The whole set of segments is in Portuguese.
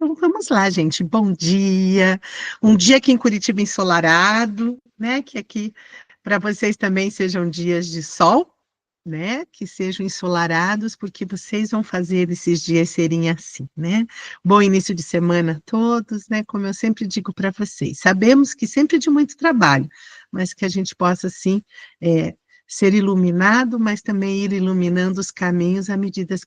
Então vamos lá, gente. Bom dia. Um dia aqui em Curitiba ensolarado, né? Que aqui para vocês também sejam dias de sol, né? Que sejam ensolarados, porque vocês vão fazer esses dias serem assim, né? Bom início de semana a todos, né? Como eu sempre digo para vocês, sabemos que sempre de muito trabalho, mas que a gente possa, assim, ser iluminado, mas também ir iluminando os caminhos à medida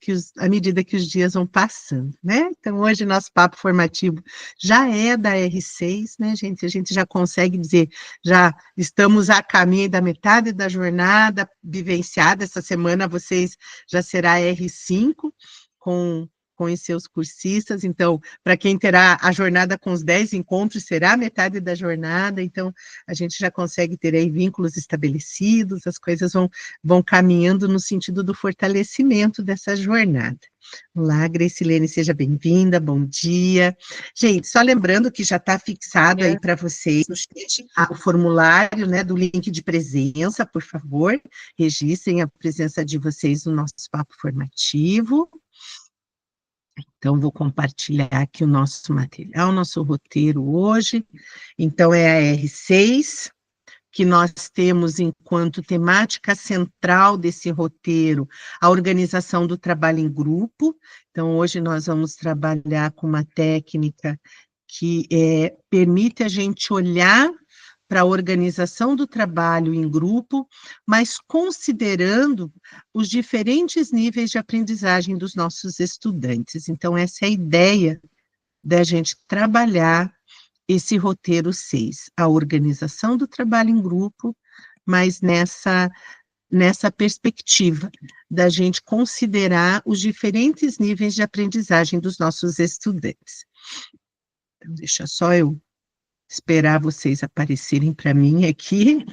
que os dias vão passando, né? Então, hoje nosso papo formativo já é da R6, né, gente? A gente já consegue dizer, já estamos a caminho da metade da jornada vivenciada. Essa semana vocês já será R5, com os seus cursistas. Então, para quem terá a jornada com os 10 encontros, será a metade da jornada. Então, a gente já consegue ter aí vínculos estabelecidos, as coisas vão caminhando no sentido do fortalecimento dessa jornada. Olá, Gracilene, seja bem-vinda, bom dia. Gente, só lembrando que já está fixado aí para vocês no chat o formulário, né, do link de presença, por favor, registrem a presença de vocês no nosso papo formativo. Então, vou compartilhar aqui o nosso material, nosso roteiro hoje. Então, é a R6, que nós temos enquanto temática central desse roteiro a organização do trabalho em grupo. Então, hoje nós vamos trabalhar com uma técnica que permite a gente olhar para a organização do trabalho em grupo, mas considerando os diferentes níveis de aprendizagem dos nossos estudantes. Então, essa é a ideia da gente trabalhar esse roteiro 6, a organização do trabalho em grupo, mas nessa perspectiva da gente considerar os diferentes níveis de aprendizagem dos nossos estudantes. Então, deixa só eu esperar vocês aparecerem para mim aqui.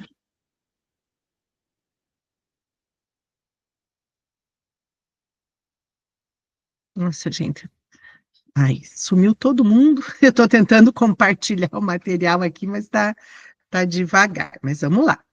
Nossa, gente. Ai, sumiu todo mundo. Eu estou tentando compartilhar o material aqui, mas tá devagar. Mas vamos lá.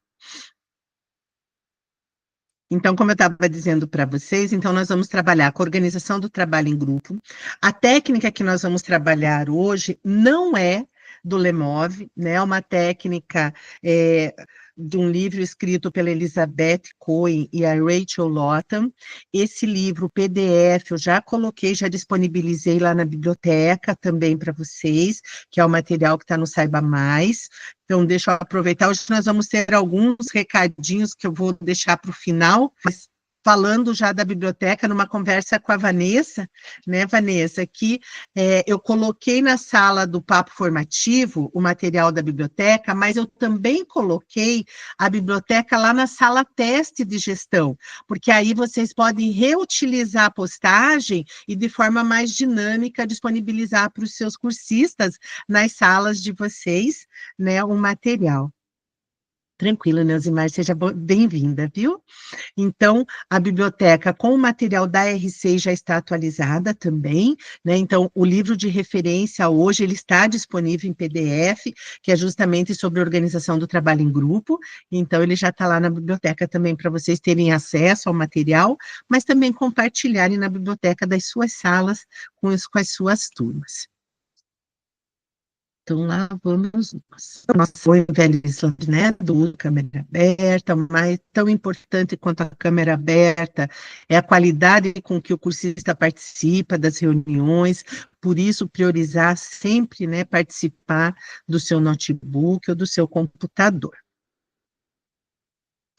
Então, como eu estava dizendo para vocês, então nós vamos trabalhar com a organização do trabalho em grupo. A técnica que nós vamos trabalhar hoje não é do Lemov, né? É uma técnica de um livro escrito pela Elizabeth Cohen e a Rachel Lotham. Esse livro, PDF, eu já coloquei, já disponibilizei lá na biblioteca também para vocês, que é o material que está no Saiba Mais. Então, deixa eu aproveitar. Hoje nós vamos ter alguns recadinhos que eu vou deixar para o final, mas falando já da biblioteca, numa conversa com a Vanessa, né, Vanessa, que eu coloquei na sala do papo formativo o material da biblioteca, mas eu também coloquei a biblioteca lá na sala teste de gestão, porque aí vocês podem reutilizar a postagem e de forma mais dinâmica disponibilizar para os seus cursistas nas salas de vocês, né, o material. Tranquilo, Neusimar, seja bem-vinda, viu? Então, a biblioteca com o material da R6 já está atualizada também, né? Então, o livro de referência hoje, ele está disponível em PDF, que é justamente sobre organização do trabalho em grupo, então ele já está lá na biblioteca também para vocês terem acesso ao material, mas também compartilharem na biblioteca das suas salas com as suas turmas. Então, lá vamos nós. Nossa, o Evangelismo, né, do câmera aberta, mas tão importante quanto a câmera aberta é a qualidade com que o cursista participa das reuniões, por isso priorizar sempre, né, participar do seu notebook ou do seu computador.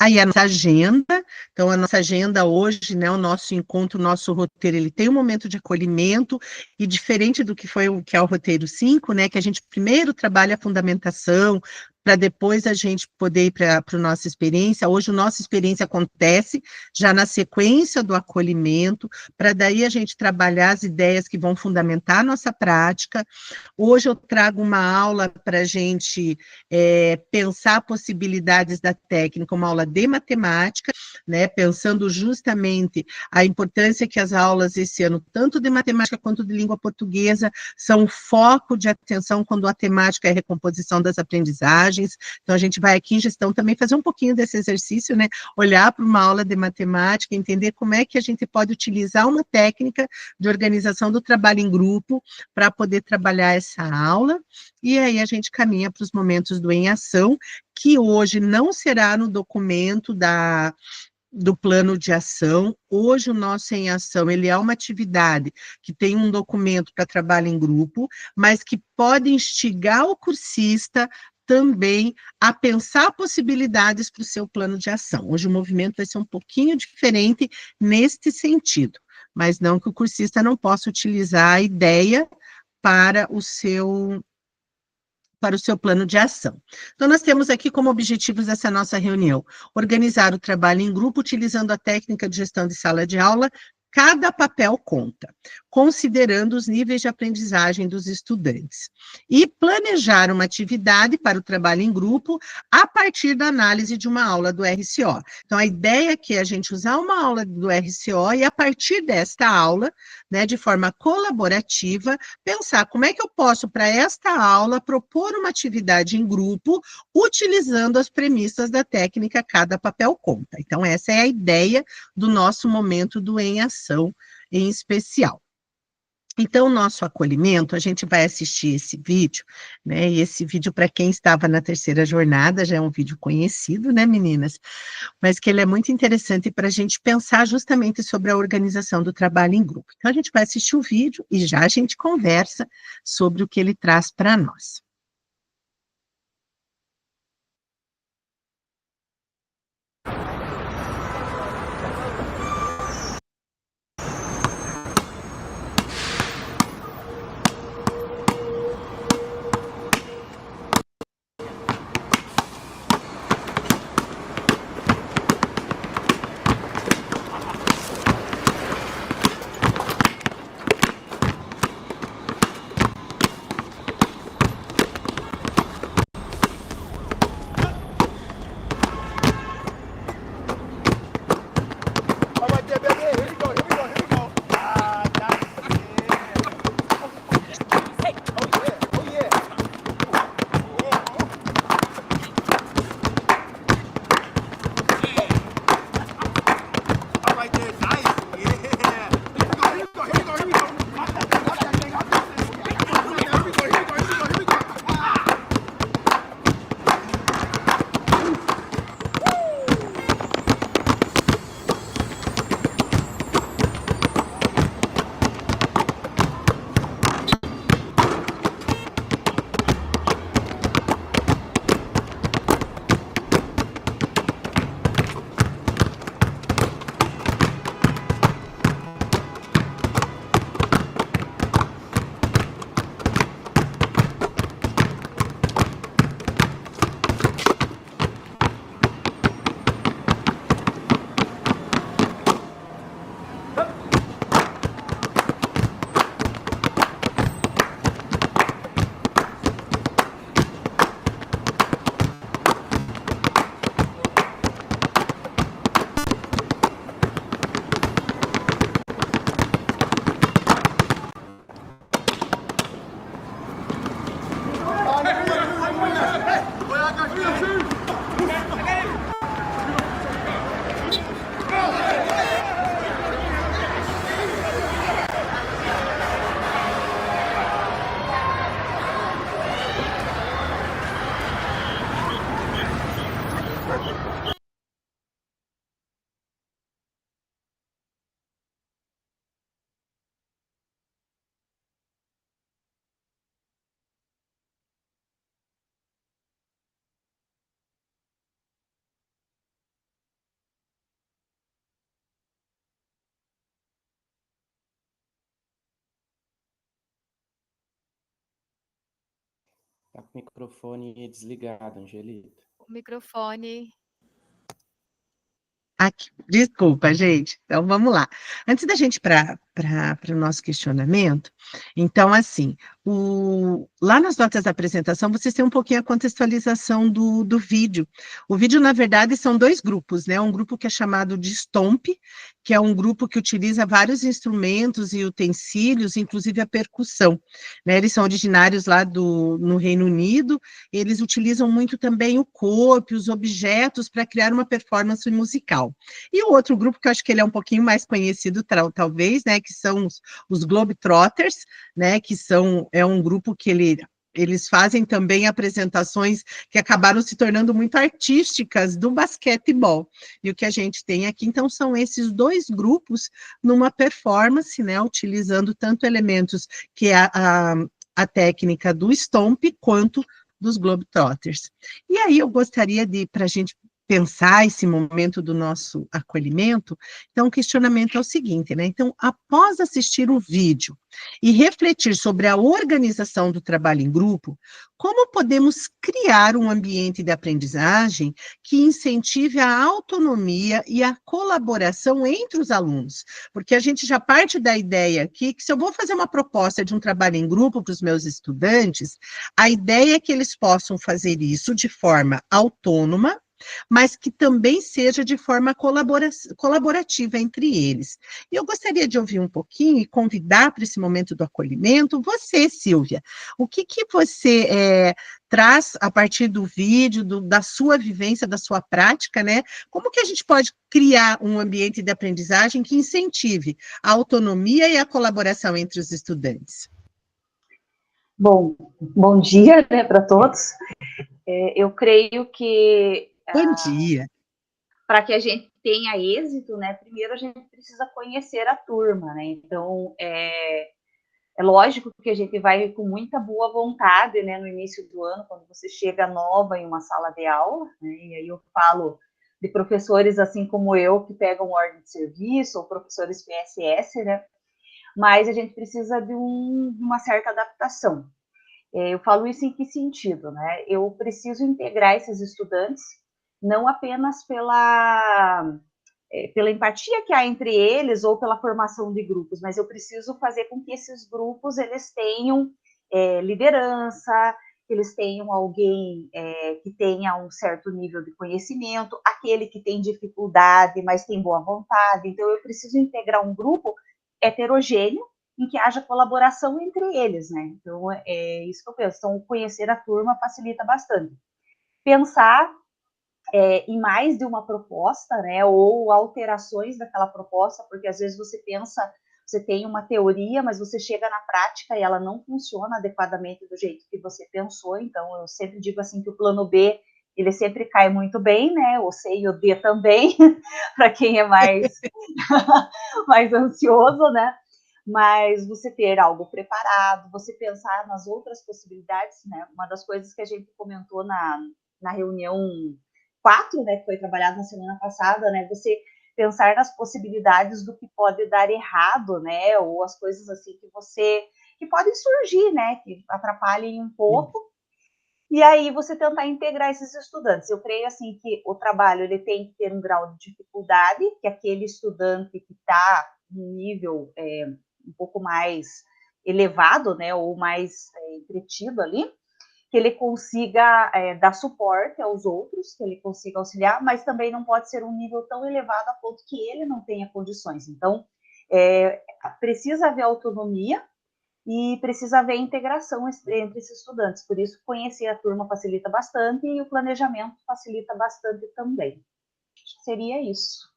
Aí a nossa agenda, então a nossa agenda hoje, né, o nosso encontro, o nosso roteiro, ele tem um momento de acolhimento, e diferente do que foi o que é o roteiro 5, né, que a gente primeiro trabalha a fundamentação, para depois a gente poder ir para a nossa experiência. Hoje a nossa experiência acontece já na sequência do acolhimento, para daí a gente trabalhar as ideias que vão fundamentar a nossa prática. Hoje eu trago uma aula para a gente pensar possibilidades da técnica, uma aula de matemática, né, pensando justamente a importância que as aulas esse ano, tanto de matemática quanto de língua portuguesa, são foco de atenção quando a temática é recomposição das aprendizagens. imagens. Então, a gente vai aqui em gestão também fazer um pouquinho desse exercício, né? Olhar para uma aula de matemática, entender como é que a gente pode utilizar uma técnica de organização do trabalho em grupo para poder trabalhar essa aula, e aí a gente caminha para os momentos do em ação, que hoje não será no documento do plano de ação. Hoje o nosso em ação, ele é uma atividade que tem um documento para trabalho em grupo, mas que pode instigar o cursista também a pensar possibilidades para o seu plano de ação. Hoje o movimento vai ser um pouquinho diferente neste sentido, mas não que o cursista não possa utilizar a ideia para o seu plano de ação. Então, nós temos aqui como objetivos dessa nossa reunião: organizar o trabalho em grupo utilizando a técnica de gestão de sala de aula. Cada papel conta, considerando os níveis de aprendizagem dos estudantes. E planejar uma atividade para o trabalho em grupo a partir da análise de uma aula do RCO. Então, a ideia aqui é a gente usar uma aula do RCO e, a partir desta aula, né, de forma colaborativa, pensar como é que eu posso, para esta aula, propor uma atividade em grupo, utilizando as premissas da técnica Cada Papel Conta. Então, essa é a ideia do nosso momento do Em Ação, em especial. Então, o nosso acolhimento, a gente vai assistir esse vídeo, né? E esse vídeo, para quem estava na terceira jornada, já é um vídeo conhecido, né, meninas? Mas que ele é muito interessante para a gente pensar justamente sobre a organização do trabalho em grupo. Então, a gente vai assistir o vídeo e já a gente conversa sobre o que ele traz para nós. Tá com o microfone desligado, Angelita. O microfone. Aqui, desculpa, gente. Então, vamos lá. Antes da gente o nosso questionamento. Então, assim, lá nas notas da apresentação, vocês têm um pouquinho a contextualização do vídeo. O vídeo, na verdade, são dois grupos, né? Um grupo que é chamado de Stomp, que é um grupo que utiliza vários instrumentos e utensílios, inclusive a percussão, né? Eles são originários lá no Reino Unido, eles utilizam muito também o corpo, os objetos, para criar uma performance musical. E o outro grupo, que eu acho que ele é um pouquinho mais conhecido, talvez, né, que são os Globetrotters, né, que é um grupo que eles fazem também apresentações que acabaram se tornando muito artísticas do basquetebol. E o que a gente tem aqui, então, são esses dois grupos numa performance, né, utilizando tanto elementos que é a técnica do Stomp quanto dos Globetrotters. E aí eu gostaria para a gente pensar esse momento do nosso acolhimento, então o questionamento é o seguinte, né? Então, após assistir o vídeo e refletir sobre a organização do trabalho em grupo, como podemos criar um ambiente de aprendizagem que incentive a autonomia e a colaboração entre os alunos? Porque a gente já parte da ideia aqui que se eu vou fazer uma proposta de um trabalho em grupo para os meus estudantes, a ideia é que eles possam fazer isso de forma autônoma, mas que também seja de forma colaborativa entre eles. E eu gostaria de ouvir um pouquinho e convidar para esse momento do acolhimento você, Silvia. O que você traz a partir do vídeo, da sua vivência, da sua prática, né? Como que a gente pode criar um ambiente de aprendizagem que incentive a autonomia e a colaboração entre os estudantes? Bom dia, né, para todos. Eu creio que Bom dia. Para que a gente tenha êxito, né, primeiro a gente precisa conhecer a turma, né? Então, é lógico que a gente vai com muita boa vontade, né, no início do ano, quando você chega nova em uma sala de aula, né, e aí eu falo de professores assim como eu, que pegam ordem de serviço, ou professores PSS, né, mas a gente precisa de uma certa adaptação. Eu falo isso em que sentido, né? Eu preciso integrar esses estudantes, não apenas pela empatia que há entre eles ou pela formação de grupos, mas eu preciso fazer com que esses grupos eles tenham liderança, que eles tenham alguém que tenha um certo nível de conhecimento, aquele que tem dificuldade, mas tem boa vontade. Então, eu preciso integrar um grupo heterogêneo em que haja colaboração entre eles, né? Então, é isso que eu penso. Então, conhecer a turma facilita bastante. Pensar em mais de uma proposta, né, ou alterações daquela proposta, porque às vezes você pensa, você tem uma teoria, mas você chega na prática e ela não funciona adequadamente do jeito que você pensou. Então, eu sempre digo assim que o plano B, ele sempre cai muito bem, né, o C e o D também, para quem é mais, mais ansioso, né, mas você ter algo preparado, você pensar nas outras possibilidades, né, uma das coisas que a gente comentou na reunião 4, né, que foi trabalhado na semana passada, né, você pensar nas possibilidades do que pode dar errado, né, ou as coisas assim que podem surgir, né, que atrapalhem um pouco, e aí você tentar integrar esses estudantes. Eu creio, assim, que o trabalho, ele tem que ter um grau de dificuldade, que aquele estudante que está num nível um pouco mais elevado, né, ou mais entretido ali, que ele consiga dar suporte aos outros, que ele consiga auxiliar, mas também não pode ser um nível tão elevado a ponto que ele não tenha condições. Então, precisa haver autonomia e precisa haver integração entre esses estudantes. Por isso, conhecer a turma facilita bastante e o planejamento facilita bastante também. Acho que seria isso.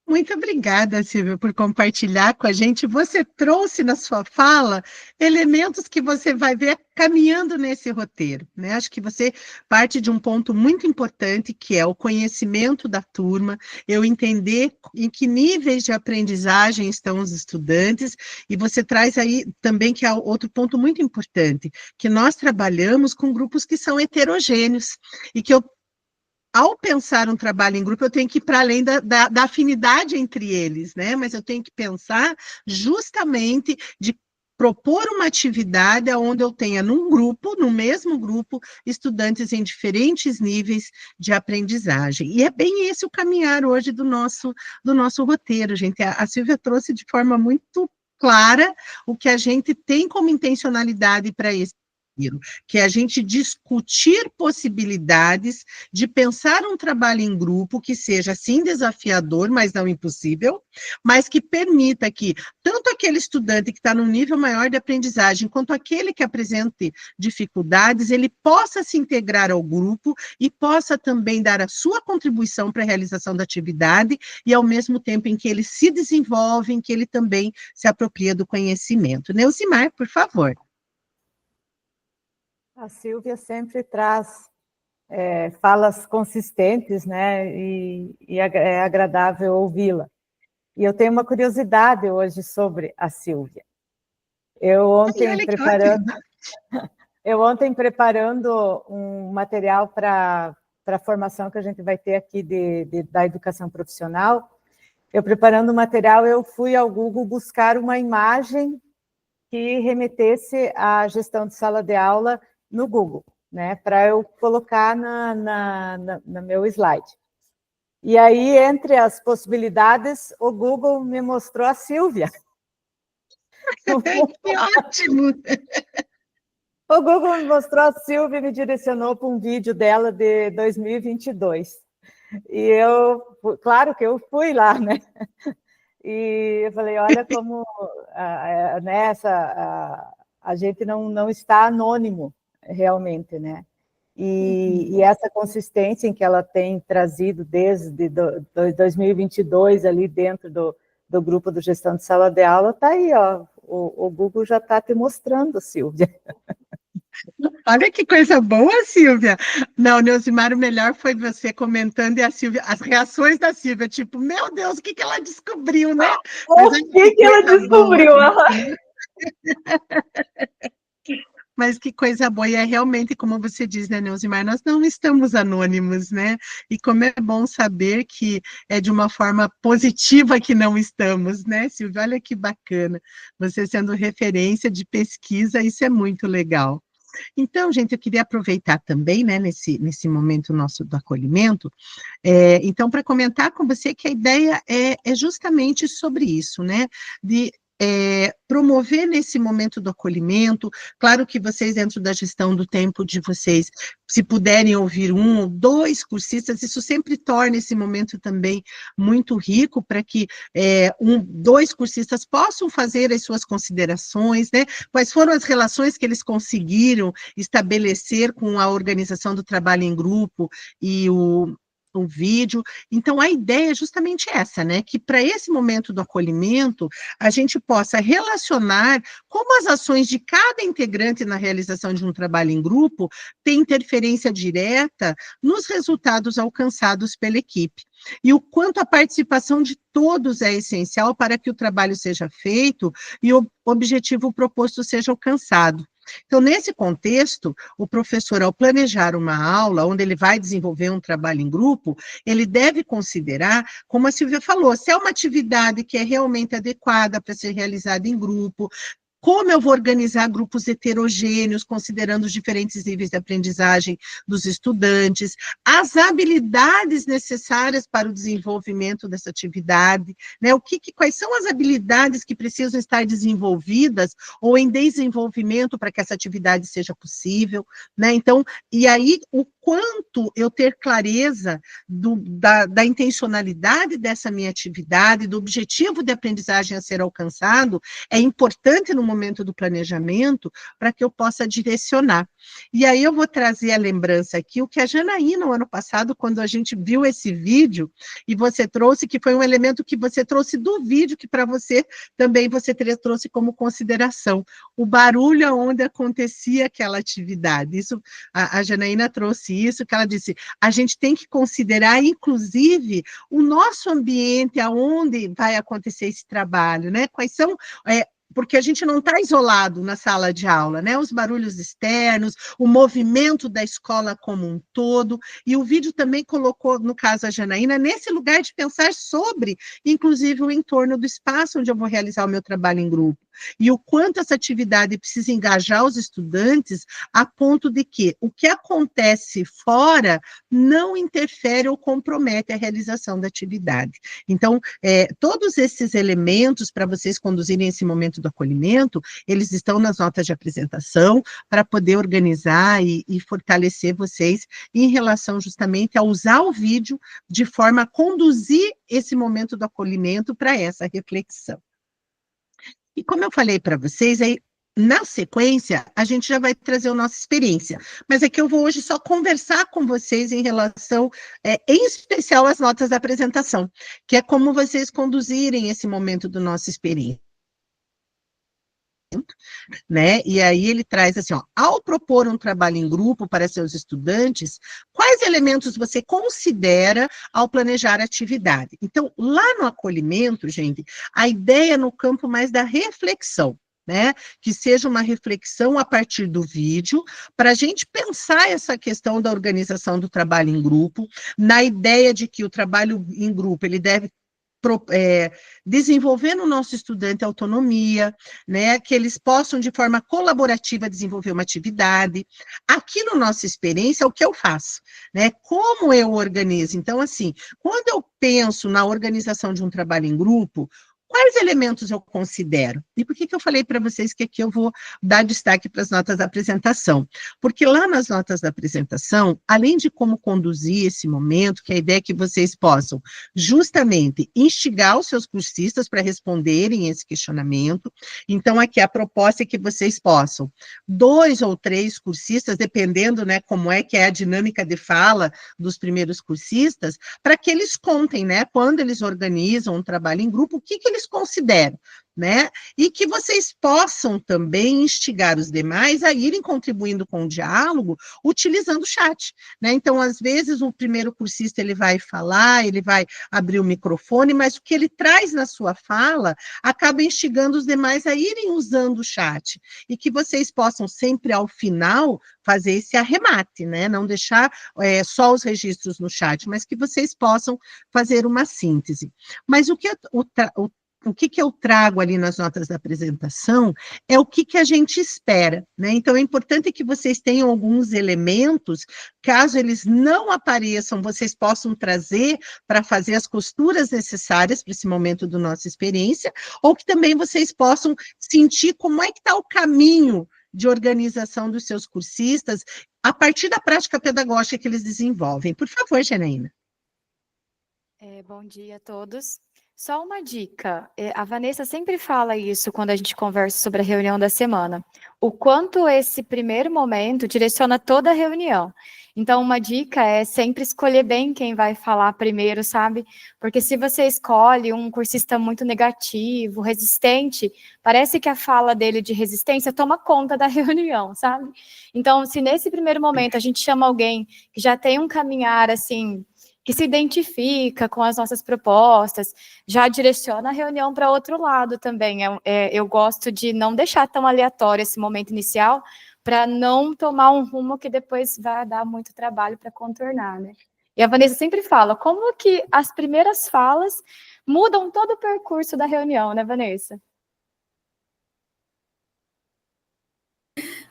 Muito obrigada, Silvia, por compartilhar com a gente. Você trouxe na sua fala elementos que você vai ver caminhando nesse roteiro, né? Acho que você parte de um ponto muito importante, que é o conhecimento da turma, eu entender em que níveis de aprendizagem estão os estudantes, e você traz aí também que é outro ponto muito importante, que nós trabalhamos com grupos que são heterogêneos, e que ao pensar um trabalho em grupo, eu tenho que ir para além da afinidade entre eles, né? Mas eu tenho que pensar justamente de propor uma atividade onde eu tenha no mesmo grupo, estudantes em diferentes níveis de aprendizagem. E é bem esse o caminhar hoje do nosso roteiro, gente. A Silvia trouxe de forma muito clara o que a gente tem como intencionalidade para esse roteiro, que é a gente discutir possibilidades de pensar um trabalho em grupo que seja, sim, desafiador, mas não impossível, mas que permita que tanto aquele estudante que está num nível maior de aprendizagem, quanto aquele que apresente dificuldades, ele possa se integrar ao grupo e possa também dar a sua contribuição para a realização da atividade e, ao mesmo tempo em que ele se desenvolve, em que ele também se apropria do conhecimento. Neucimar, por favor. A Silvia sempre traz falas consistentes, né? E é agradável ouvi-la. E eu tenho uma curiosidade hoje sobre a Silvia. Eu ontem preparando um material para a formação que a gente vai ter aqui da educação profissional, eu preparando o material, eu fui ao Google buscar uma imagem que remetesse à gestão de sala de aula no Google, né, para eu colocar no meu slide. E aí, entre as possibilidades, o Google me mostrou a Silvia. Que ótimo! O Google me mostrou a Silvia e me direcionou para um vídeo dela de 2022. E eu, claro que eu fui lá, né? E eu falei, olha como a gente não está anônimo, realmente, né? E essa consistência em que ela tem trazido desde 2022 ali dentro do grupo do Gestão de Sala de Aula, está aí, ó, o Google já está te mostrando, Silvia. Olha que coisa boa, Silvia. Não, Neucimar, o melhor foi você comentando e a Silvia, as reações da Silvia, tipo, meu Deus, o que ela descobriu, né? O que ela descobriu? Mas que coisa boa, e é realmente, como você diz, né, Neucimar, nós não estamos anônimos, né? E como é bom saber que é de uma forma positiva que não estamos, né, Silvia? Olha que bacana, você sendo referência de pesquisa, isso é muito legal. Então, gente, eu queria aproveitar também, né, nesse momento nosso do acolhimento, então, para comentar com você que a ideia é justamente sobre isso, né, de promover nesse momento do acolhimento, claro que vocês, dentro da gestão do tempo de vocês, se puderem ouvir 1 ou 2 cursistas, isso sempre torna esse momento também muito rico, para que 2 cursistas possam fazer as suas considerações, né? Quais foram as relações que eles conseguiram estabelecer com a organização do trabalho em grupo e o vídeo. Então, a ideia é justamente essa, né? Que para esse momento do acolhimento, a gente possa relacionar como as ações de cada integrante na realização de um trabalho em grupo têm interferência direta nos resultados alcançados pela equipe. E o quanto a participação de todos é essencial para que o trabalho seja feito e o objetivo proposto seja alcançado. Então, nesse contexto, o professor, ao planejar uma aula, onde ele vai desenvolver um trabalho em grupo, ele deve considerar, como a Silvia falou, se é uma atividade que é realmente adequada para ser realizada em grupo, como eu vou organizar grupos heterogêneos, considerando os diferentes níveis de aprendizagem dos estudantes, as habilidades necessárias para o desenvolvimento dessa atividade, né? Quais são as habilidades que precisam estar desenvolvidas ou em desenvolvimento para que essa atividade seja possível, né? Então, e aí, o quanto eu ter clareza da intencionalidade dessa minha atividade, do objetivo de aprendizagem a ser alcançado, é importante no momento do planejamento, para que eu possa direcionar. E aí eu vou trazer a lembrança aqui, o que a Janaína, no ano passado, quando a gente viu esse vídeo, e você trouxe, que foi um elemento que você trouxe do vídeo, que para você também você trouxe como consideração, o barulho onde acontecia aquela atividade. Isso, a Janaína trouxe isso, que ela disse, a gente tem que considerar, inclusive, o nosso ambiente, aonde vai acontecer esse trabalho, né? Quais são porque a gente não está isolado na sala de aula, né? Os barulhos externos, o movimento da escola como um todo, e o vídeo também colocou, no caso a Janaína, nesse lugar de pensar sobre, inclusive, o entorno do espaço onde eu vou realizar o meu trabalho em grupo. e o quanto essa atividade precisa engajar os estudantes a ponto de que o que acontece fora não interfere ou compromete a realização da atividade. Então, todos esses elementos para vocês conduzirem esse momento do acolhimento, eles estão nas notas de apresentação para poder organizar e fortalecer vocês em relação justamente a usar o vídeo de forma a conduzir esse momento do acolhimento para essa reflexão. E como eu falei para vocês, aí, na sequência, a gente já vai trazer a nossa experiência, mas aqui eu vou hoje só conversar com vocês em relação, em especial, às notas da apresentação, que é como vocês conduzirem esse momento do nossa experiência. Né? E aí ele traz assim, ó, ao propor um trabalho em grupo para seus estudantes, quais elementos você considera ao planejar a atividade? Então, lá no acolhimento, gente, a ideia é no campo mais da reflexão, né? Que seja uma reflexão a partir do vídeo, para a gente pensar essa questão da organização do trabalho em grupo, na ideia de que o trabalho em grupo, ele deve desenvolver no nosso estudante autonomia, né, que eles possam, de forma colaborativa, desenvolver uma atividade. Aqui no nossa experiência, é o que eu faço, né, como eu organizo. Então, assim, quando eu penso na organização de um trabalho em grupo, quais elementos eu considero? E por que eu falei para vocês que aqui eu vou dar destaque para as notas da apresentação? Porque lá nas notas da apresentação, além de como conduzir esse momento, que a ideia é que vocês possam justamente instigar os seus cursistas para responderem esse questionamento. Então, aqui a proposta é que vocês possam, 2 ou 3 cursistas, dependendo, né, como é que é a dinâmica de fala dos primeiros cursistas, para que eles contem, né, quando eles organizam um trabalho em grupo, o que eles consideram, né? E que vocês possam também instigar os demais a irem contribuindo com o diálogo, utilizando o chat, né? Então, às vezes, o primeiro cursista, ele vai falar, ele vai abrir o microfone, mas o que ele traz na sua fala acaba instigando os demais a irem usando o chat, e que vocês possam sempre, ao final, fazer esse arremate, né? Não deixar só os registros no chat, mas que vocês possam fazer uma síntese. Mas o que eu trago ali nas notas da apresentação é o que a gente espera, né? Então, é importante que vocês tenham alguns elementos, caso eles não apareçam, vocês possam trazer para fazer as costuras necessárias para esse momento da nossa experiência, ou que também vocês possam sentir como é que está o caminho de organização dos seus cursistas a partir da prática pedagógica que eles desenvolvem. Por favor, Janaína. Bom dia a todos. Só uma dica, a Vanessa sempre fala isso quando a gente conversa sobre a reunião da semana, o quanto esse primeiro momento direciona toda a reunião. Então, uma dica é sempre escolher bem quem vai falar primeiro, sabe? Porque se você escolhe um cursista muito negativo, resistente, parece que a fala dele de resistência toma conta da reunião, sabe? Então, se nesse primeiro momento a gente chama alguém que já tem um caminhar, assim, que se identifica com as nossas propostas, já direciona a reunião para outro lado também. Eu gosto de não deixar tão aleatório esse momento inicial, para não tomar um rumo que depois vai dar muito trabalho para contornar, né? E a Vanessa sempre fala, como que as primeiras falas mudam todo o percurso da reunião, né, Vanessa?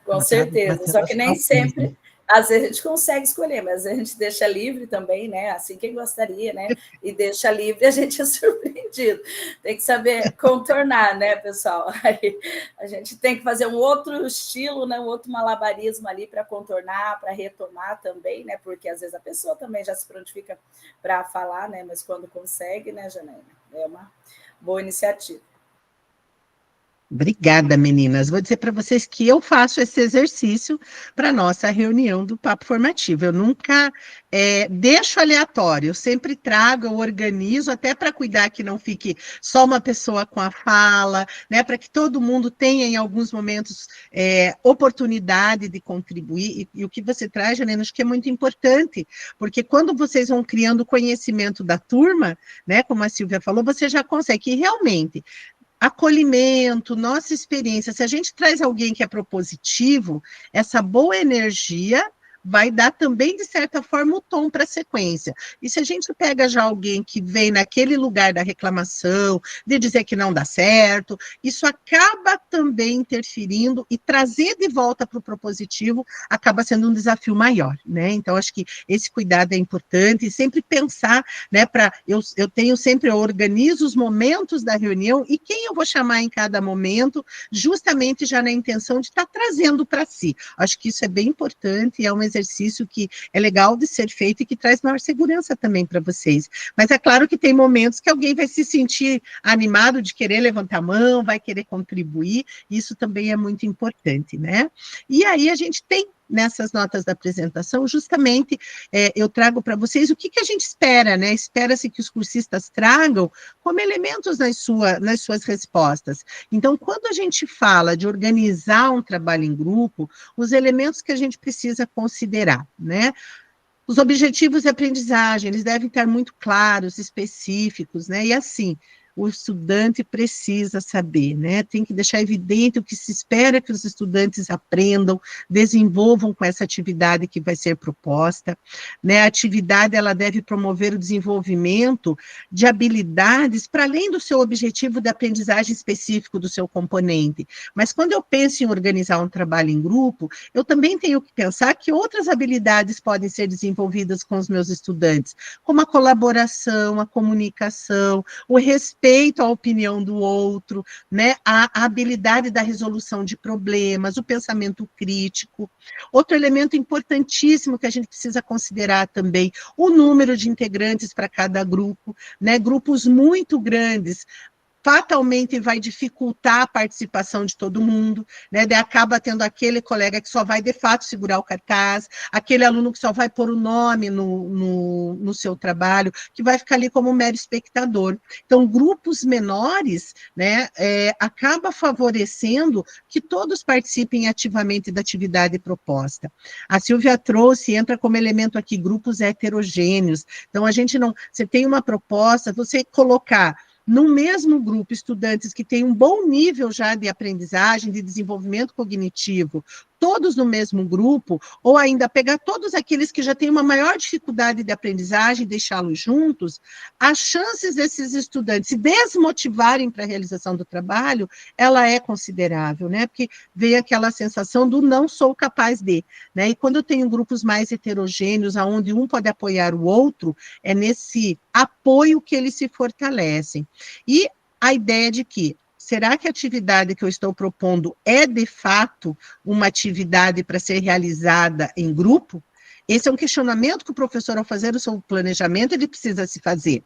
Com certeza, só que nem sempre... Às vezes a gente consegue escolher, mas às vezes a gente deixa livre também, né? Assim quem gostaria, né? E deixa livre, a gente é surpreendido. Tem que saber contornar, né, pessoal? Aí a gente tem que fazer um outro estilo, né? Um outro malabarismo ali para contornar, para retomar também, né? Porque às vezes a pessoa também já se prontifica para falar, né? Mas quando consegue, né, Janaína? É uma boa iniciativa. Obrigada, meninas. Vou dizer para vocês que eu faço esse exercício para a nossa reunião do Papo Formativo. Eu nunca deixo aleatório, eu sempre trago, eu organizo, até para cuidar que não fique só uma pessoa com a fala, né, para que todo mundo tenha, em alguns momentos, oportunidade de contribuir. E o que você traz, Janena, acho que é muito importante, porque quando vocês vão criando conhecimento da turma, né, como a Silvia falou, você já consegue, e realmente... acolhimento, nossa experiência, se a gente traz alguém que é propositivo, essa boa energia vai dar também, de certa forma, o tom para a sequência. E se a gente pega já alguém que vem naquele lugar da reclamação, de dizer que não dá certo, isso acaba também interferindo e trazer de volta para o propositivo acaba sendo um desafio maior, né? Então, acho que esse cuidado é importante e sempre pensar, né, eu organizo os momentos da reunião e quem eu vou chamar em cada momento, justamente já na intenção de estar trazendo para si. Acho que isso é bem importante e é um exercício que é legal de ser feito e que traz maior segurança também para vocês. Mas é claro que tem momentos que alguém vai se sentir animado de querer levantar a mão, vai querer contribuir, isso também é muito importante, né? E aí a gente tem nessas notas da apresentação, justamente, eu trago para vocês o que a gente espera, né? Espera-se que os cursistas tragam como elementos nas suas respostas. Então, quando a gente fala de organizar um trabalho em grupo, os elementos que a gente precisa considerar, né? Os objetivos de aprendizagem, eles devem estar muito claros, específicos, né? E assim, o estudante precisa saber, né? Tem que deixar evidente o que se espera que os estudantes aprendam, desenvolvam com essa atividade que vai ser proposta, né? A atividade, ela deve promover o desenvolvimento de habilidades para além do seu objetivo de aprendizagem específico do seu componente. Mas quando eu penso em organizar um trabalho em grupo, eu também tenho que pensar que outras habilidades podem ser desenvolvidas com os meus estudantes, como a colaboração, a comunicação, o respeito à opinião do outro, né, a habilidade da resolução de problemas, o pensamento crítico. Outro elemento importantíssimo que a gente precisa considerar também, o número de integrantes para cada grupo, né, grupos muito grandes, fatalmente vai dificultar a participação de todo mundo, né? Daí acaba tendo aquele colega que só vai, de fato, segurar o cartaz, aquele aluno que só vai pôr o nome no seu trabalho, que vai ficar ali como um mero espectador. Então, grupos menores, né, acaba favorecendo que todos participem ativamente da atividade proposta. A Silvia trouxe, entra como elemento aqui, grupos heterogêneos. Então, a gente não... Você tem uma proposta, você colocar no mesmo grupo, estudantes que têm um bom nível já de aprendizagem, de desenvolvimento cognitivo, todos no mesmo grupo, ou ainda pegar todos aqueles que já têm uma maior dificuldade de aprendizagem e deixá-los juntos, as chances desses estudantes se desmotivarem para a realização do trabalho, ela é considerável, né? Porque vem aquela sensação do não sou capaz de, né? E quando eu tenho grupos mais heterogêneos, onde um pode apoiar o outro, é nesse apoio que eles se fortalecem. E a ideia de que será que a atividade que eu estou propondo é, de fato, uma atividade para ser realizada em grupo? Esse é um questionamento que o professor, ao fazer o seu planejamento, ele precisa se fazer.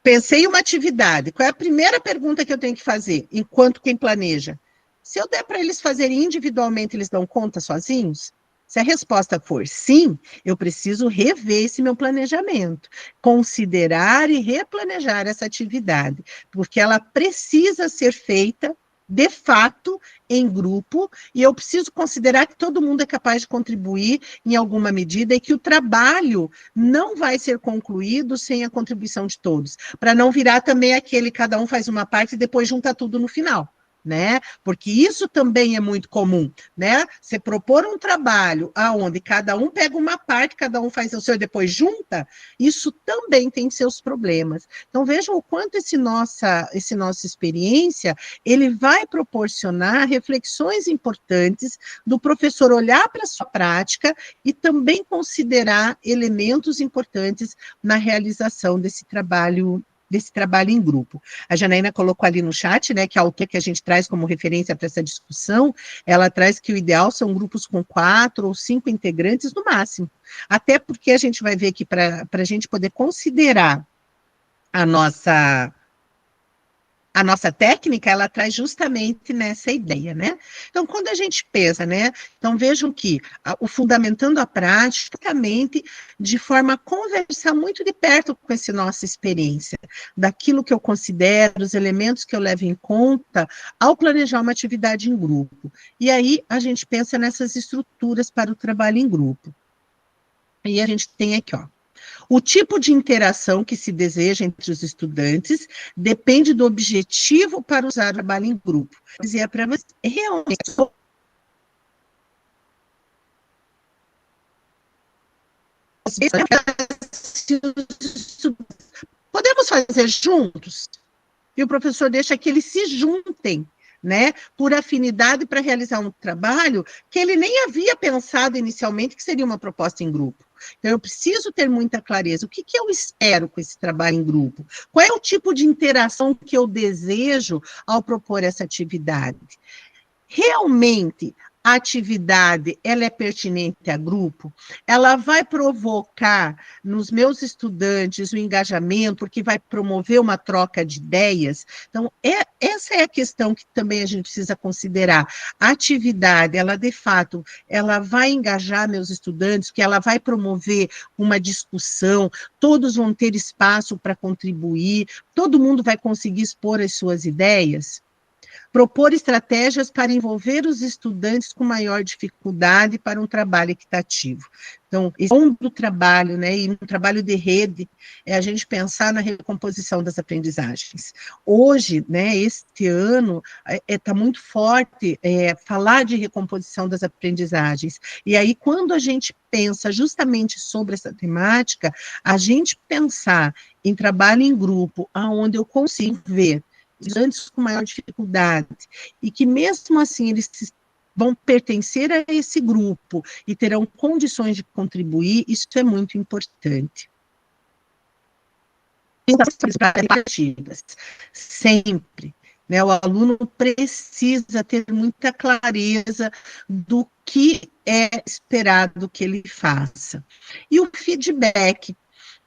Pensei em uma atividade, qual é a primeira pergunta que eu tenho que fazer, enquanto quem planeja? Se eu der para eles fazerem individualmente, eles dão conta sozinhos? Se a resposta for sim, eu preciso rever esse meu planejamento, considerar e replanejar essa atividade, porque ela precisa ser feita, de fato, em grupo, e eu preciso considerar que todo mundo é capaz de contribuir em alguma medida e que o trabalho não vai ser concluído sem a contribuição de todos, para não virar também aquele cada um faz uma parte e depois junta tudo no final. Né? Porque isso também é muito comum, né? Você propor um trabalho aonde cada um pega uma parte, cada um faz o seu e depois junta, isso também tem seus problemas. Então vejam o quanto esse nossa experiência, ele vai proporcionar reflexões importantes do professor olhar para a sua prática e também considerar elementos importantes na realização desse trabalho em grupo. A Janaína colocou ali no chat, né, que a autora que a gente traz como referência para essa discussão, ela traz que o ideal são grupos com 4 ou 5 integrantes no máximo. Até porque a gente vai ver que para a gente poder considerar a nossa técnica, ela traz justamente nessa ideia, né? Então, quando a gente pensa, né? Então, vejam que o fundamentando a prática, de forma a conversar muito de perto com essa nossa experiência, daquilo que eu considero, os elementos que eu levo em conta ao planejar uma atividade em grupo. E aí, a gente pensa nessas estruturas para o trabalho em grupo. E a gente tem aqui, ó, o tipo de interação que se deseja entre os estudantes depende do objetivo para usar o trabalho em grupo. Vou dizer para você, realmente, às vezes, podemos fazer juntos? E o professor deixa que eles se juntem, né, por afinidade para realizar um trabalho que ele nem havia pensado inicialmente que seria uma proposta em grupo. Então, eu preciso ter muita clareza. O que eu espero com esse trabalho em grupo? Qual é o tipo de interação que eu desejo ao propor essa atividade? Realmente, a atividade, ela é pertinente a grupo? Ela vai provocar nos meus estudantes o engajamento, porque vai promover uma troca de ideias? Então, essa é a questão que também a gente precisa considerar. A atividade, ela de fato, ela vai engajar meus estudantes, que ela vai promover uma discussão, todos vão ter espaço para contribuir, todo mundo vai conseguir expor as suas ideias? Propor estratégias para envolver os estudantes com maior dificuldade para um trabalho equitativo. Então, esse é um do trabalho, né, e no trabalho de rede, é a gente pensar na recomposição das aprendizagens. Hoje, né, este ano, está muito forte falar de recomposição das aprendizagens. E aí, quando a gente pensa justamente sobre essa temática, a gente pensar em trabalho em grupo, onde eu consigo ver estudantes com maior dificuldade, e que mesmo assim eles vão pertencer a esse grupo e terão condições de contribuir, isso é muito importante. Sempre. Né, o aluno precisa ter muita clareza do que é esperado que ele faça. E o feedback,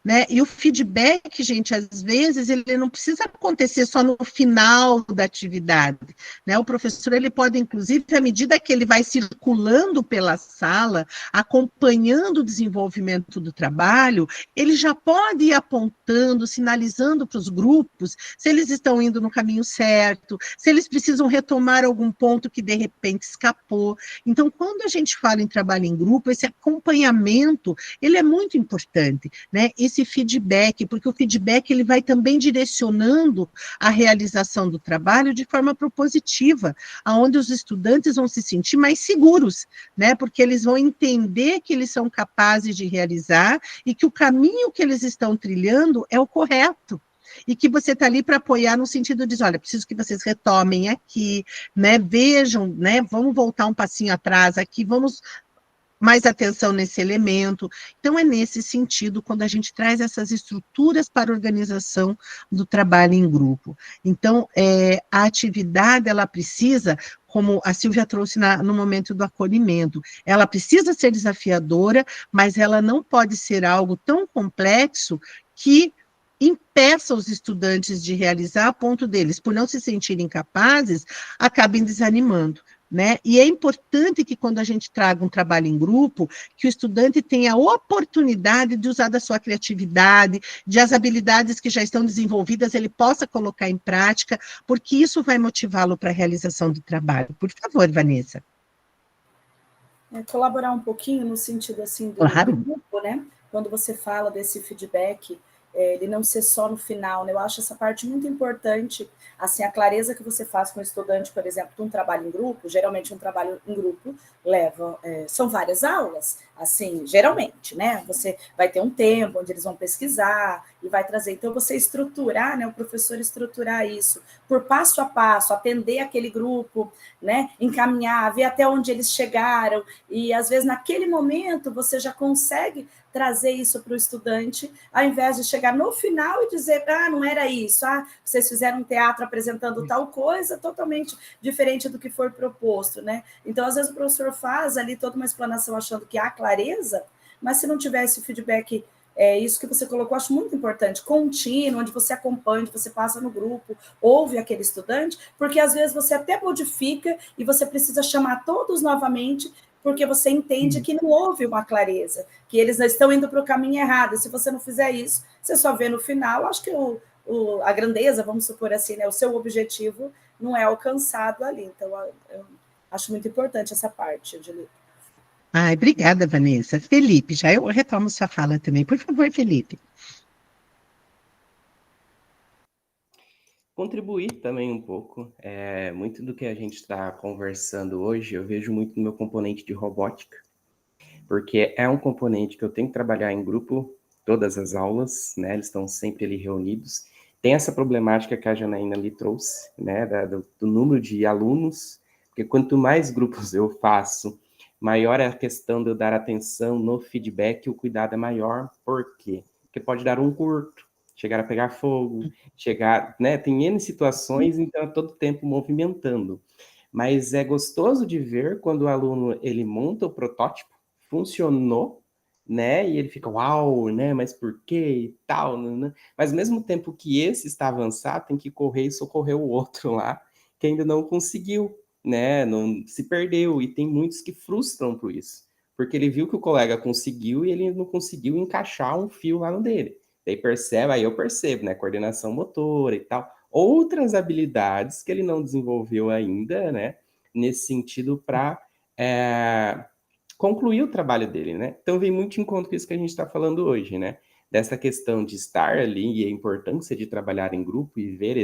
né? E o feedback, gente, às vezes, ele não precisa acontecer só no final da atividade, né? O professor, ele pode, inclusive, à medida que ele vai circulando pela sala, acompanhando o desenvolvimento do trabalho, ele já pode ir apontando, sinalizando para os grupos se eles estão indo no caminho certo, se eles precisam retomar algum ponto que, de repente, escapou. Então, quando a gente fala em trabalho em grupo, esse acompanhamento, ele é muito importante, né? Esse feedback, porque o feedback ele vai também direcionando a realização do trabalho de forma propositiva, aonde os estudantes vão se sentir mais seguros, né? Porque eles vão entender que eles são capazes de realizar e que o caminho que eles estão trilhando é o correto. E que você está ali para apoiar no sentido de, olha, preciso que vocês retomem aqui, né? Vejam, né? Vamos voltar um passinho atrás aqui, vamos mais atenção nesse elemento. Então, é nesse sentido, quando a gente traz essas estruturas para a organização do trabalho em grupo. Então, a atividade, ela precisa, como a Silvia trouxe no momento do acolhimento, ela precisa ser desafiadora, mas ela não pode ser algo tão complexo que impeça os estudantes de realizar a ponto deles, por não se sentirem capazes, acabem desanimando. Né? E é importante que quando a gente traga um trabalho em grupo, que o estudante tenha a oportunidade de usar da sua criatividade, de as habilidades que já estão desenvolvidas, ele possa colocar em prática, porque isso vai motivá-lo para a realização do trabalho. Por favor, Vanessa. Colaborar um pouquinho no sentido assim do grupo, né? Quando você fala desse feedback, ele não ser só no final, né? Eu acho essa parte muito importante, assim, a clareza que você faz com o estudante, por exemplo, de um trabalho em grupo, geralmente um trabalho em grupo leva, são várias aulas, assim, geralmente, né? Você vai ter um tempo onde eles vão pesquisar e vai trazer, então você estruturar, né? O professor estruturar isso por passo a passo, atender aquele grupo, né? Encaminhar, ver até onde eles chegaram, e às vezes naquele momento você já consegue trazer isso para o estudante, ao invés de chegar no final e dizer, não era isso, vocês fizeram um teatro apresentando tal coisa, totalmente diferente do que foi proposto, né? Então, às vezes o professor faz ali toda uma explanação achando que há clareza, mas se não tiver esse feedback, isso que você colocou, acho muito importante, contínuo, onde você acompanha, onde você passa no grupo, ouve aquele estudante, porque às vezes você até modifica e você precisa chamar todos novamente, porque você entende que não houve uma clareza, que eles estão indo para o caminho errado. E se você não fizer isso, você só vê no final, acho que a grandeza, vamos supor assim, né, o seu objetivo não é alcançado ali. Então, eu acho muito importante essa parte, Angelique. Obrigada, Vanessa. Felipe, já eu retomo sua fala também. Por favor, Felipe. Contribuir também um pouco. Muito do que a gente está conversando hoje, eu vejo muito no meu componente de robótica. porque é um componente que eu tenho que trabalhar em grupo todas as aulas, né? Eles estão sempre ali reunidos. Tem essa problemática que a Janaína ali trouxe, né? Do número de alunos, porque quanto mais grupos eu faço, maior é a questão de eu dar atenção no feedback, e o cuidado é maior. Por quê? Porque pode dar um curto, chegar a pegar fogo, chegar, né? Tem N situações, então é todo tempo movimentando. Mas é gostoso de ver quando o aluno ele monta o protótipo, funcionou, né? E ele fica, uau, né? Mas por quê e tal, né? Mas ao mesmo tempo que esse está avançado, tem que correr e socorrer o outro lá, que ainda não conseguiu, né? Não se perdeu. E tem muitos que frustram por isso, porque ele viu que o colega conseguiu e ele não conseguiu encaixar um fio lá no dele. Daí percebe, aí eu percebo, né? Coordenação motora e tal. Outras habilidades que ele não desenvolveu ainda, né? Nesse sentido, para concluir o trabalho dele, né? Então vem muito em conta com isso que a gente está falando hoje, né? Dessa questão de estar ali e a importância de trabalhar em grupo e ver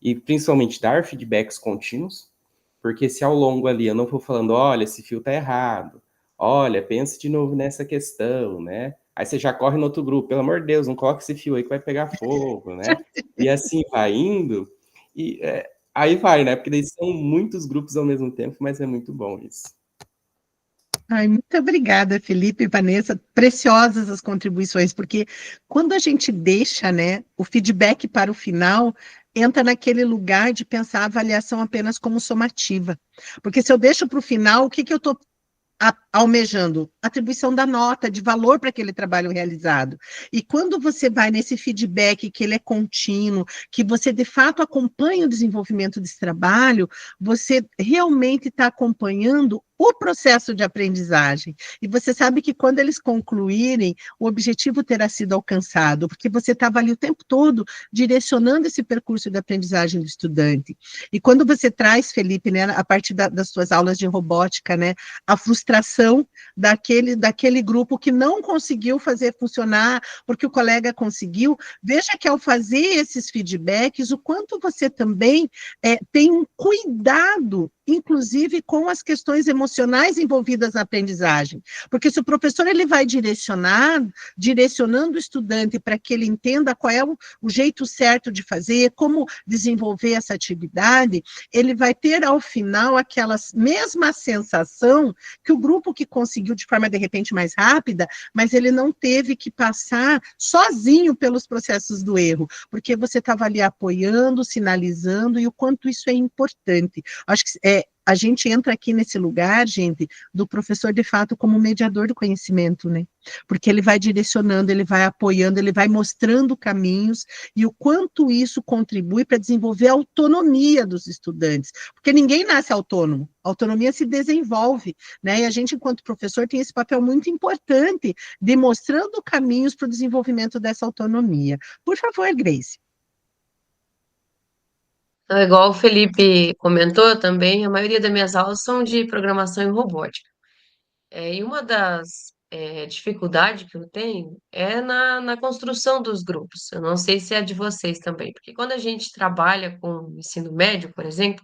e principalmente dar feedbacks contínuos, porque se ao longo ali eu não for falando, olha, esse fio tá errado, olha, pense de novo nessa questão, né? Aí você já corre no outro grupo, pelo amor de Deus, não coloque esse fio aí que vai pegar fogo, né? E assim vai indo, e aí vai, né? Porque daí são muitos grupos ao mesmo tempo, mas é muito bom isso. Ai, muito obrigada, Felipe e Vanessa. Preciosas as contribuições, porque quando a gente deixa, né, o feedback para o final, entra naquele lugar de pensar a avaliação apenas como somativa. Porque se eu deixo para o final, o que eu estou almejando? Atribuição da nota, de valor para aquele trabalho realizado. E quando você vai nesse feedback, que ele é contínuo, que você de fato acompanha o desenvolvimento desse trabalho, você realmente está acompanhando o processo de aprendizagem. E você sabe que quando eles concluírem, o objetivo terá sido alcançado, porque você estava ali o tempo todo direcionando esse percurso de aprendizagem do estudante. E quando você traz, Felipe, né, a partir das suas aulas de robótica, né, a frustração daquele grupo que não conseguiu fazer funcionar, porque o colega conseguiu, veja que ao fazer esses feedbacks, o quanto você também tem um cuidado, inclusive com as questões emocionais envolvidas na aprendizagem, porque se o professor ele vai direcionando o estudante para que ele entenda qual é o jeito certo de fazer, como desenvolver essa atividade, ele vai ter ao final aquela mesma sensação que o grupo que conseguiu de forma de repente mais rápida, mas ele não teve que passar sozinho pelos processos do erro, porque você estava ali apoiando, sinalizando, e o quanto isso é importante. Acho que a gente entra aqui nesse lugar, gente, do professor, de fato, como mediador do conhecimento, né? Porque ele vai direcionando, ele vai apoiando, ele vai mostrando caminhos, e o quanto isso contribui para desenvolver a autonomia dos estudantes. Porque ninguém nasce autônomo, a autonomia se desenvolve, né? E a gente, enquanto professor, tem esse papel muito importante, demonstrando caminhos para o desenvolvimento dessa autonomia. Por favor, Grace. Então, igual o Felipe comentou também, a maioria das minhas aulas são de programação em robótica. E uma das dificuldades que eu tenho é na construção dos grupos. Eu não sei se é de vocês também, porque quando a gente trabalha com ensino médio, por exemplo,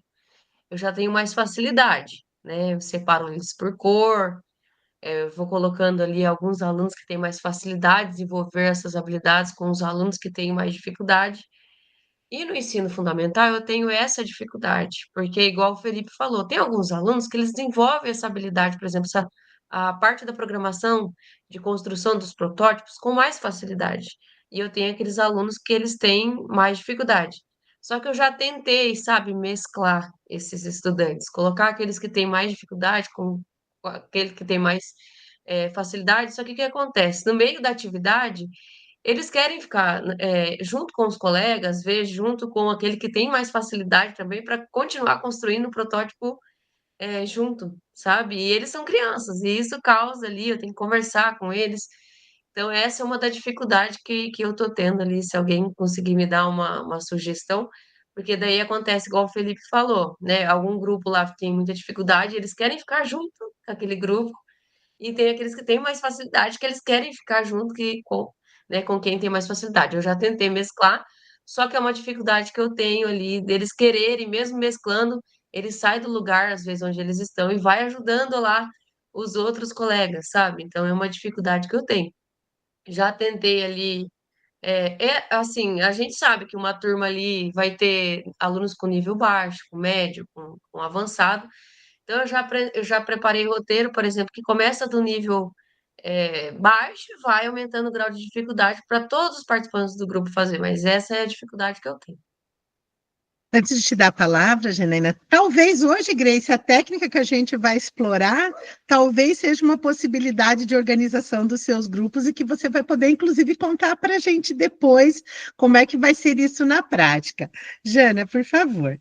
eu já tenho mais facilidade, né? Eu separo eles por cor, eu vou colocando ali alguns alunos que têm mais facilidade de desenvolver essas habilidades com os alunos que têm mais dificuldade. E no ensino fundamental eu tenho essa dificuldade, porque igual o Felipe falou, tem alguns alunos que eles desenvolvem essa habilidade, por exemplo, a parte da programação de construção dos protótipos com mais facilidade. E eu tenho aqueles alunos que eles têm mais dificuldade. Só que eu já tentei, sabe, mesclar esses estudantes, colocar aqueles que têm mais dificuldade com aquele que tem mais facilidade. Só que o que acontece? No meio da atividade, eles querem ficar junto com os colegas, ver junto com aquele que tem mais facilidade também, para continuar construindo o protótipo junto, sabe? E eles são crianças, e isso causa ali, eu tenho que conversar com eles. Então, essa é uma da dificuldade que eu tô tendo ali, se alguém conseguir me dar uma sugestão, porque daí acontece igual o Felipe falou, né? Algum grupo lá que tem muita dificuldade, eles querem ficar junto com aquele grupo, e tem aqueles que têm mais facilidade, que eles querem ficar junto né, com quem tem mais facilidade. Eu já tentei mesclar, só que é uma dificuldade que eu tenho ali, deles quererem, mesmo mesclando, eles saem do lugar, às vezes, onde eles estão, e vai ajudando lá os outros colegas, sabe? Então é uma dificuldade que eu tenho. Já tentei ali, assim, a gente sabe que uma turma ali vai ter alunos com nível baixo, com médio, com avançado. Então eu já preparei roteiro, por exemplo, que começa do nível baixo e vai aumentando o grau de dificuldade para todos os participantes do grupo fazer, mas essa é a dificuldade que eu tenho. Antes de te dar a palavra, Janaína, talvez hoje, Grace, a técnica que a gente vai explorar, talvez seja uma possibilidade de organização dos seus grupos e que você vai poder, inclusive, contar para a gente depois como é que vai ser isso na prática. Jana, por favor.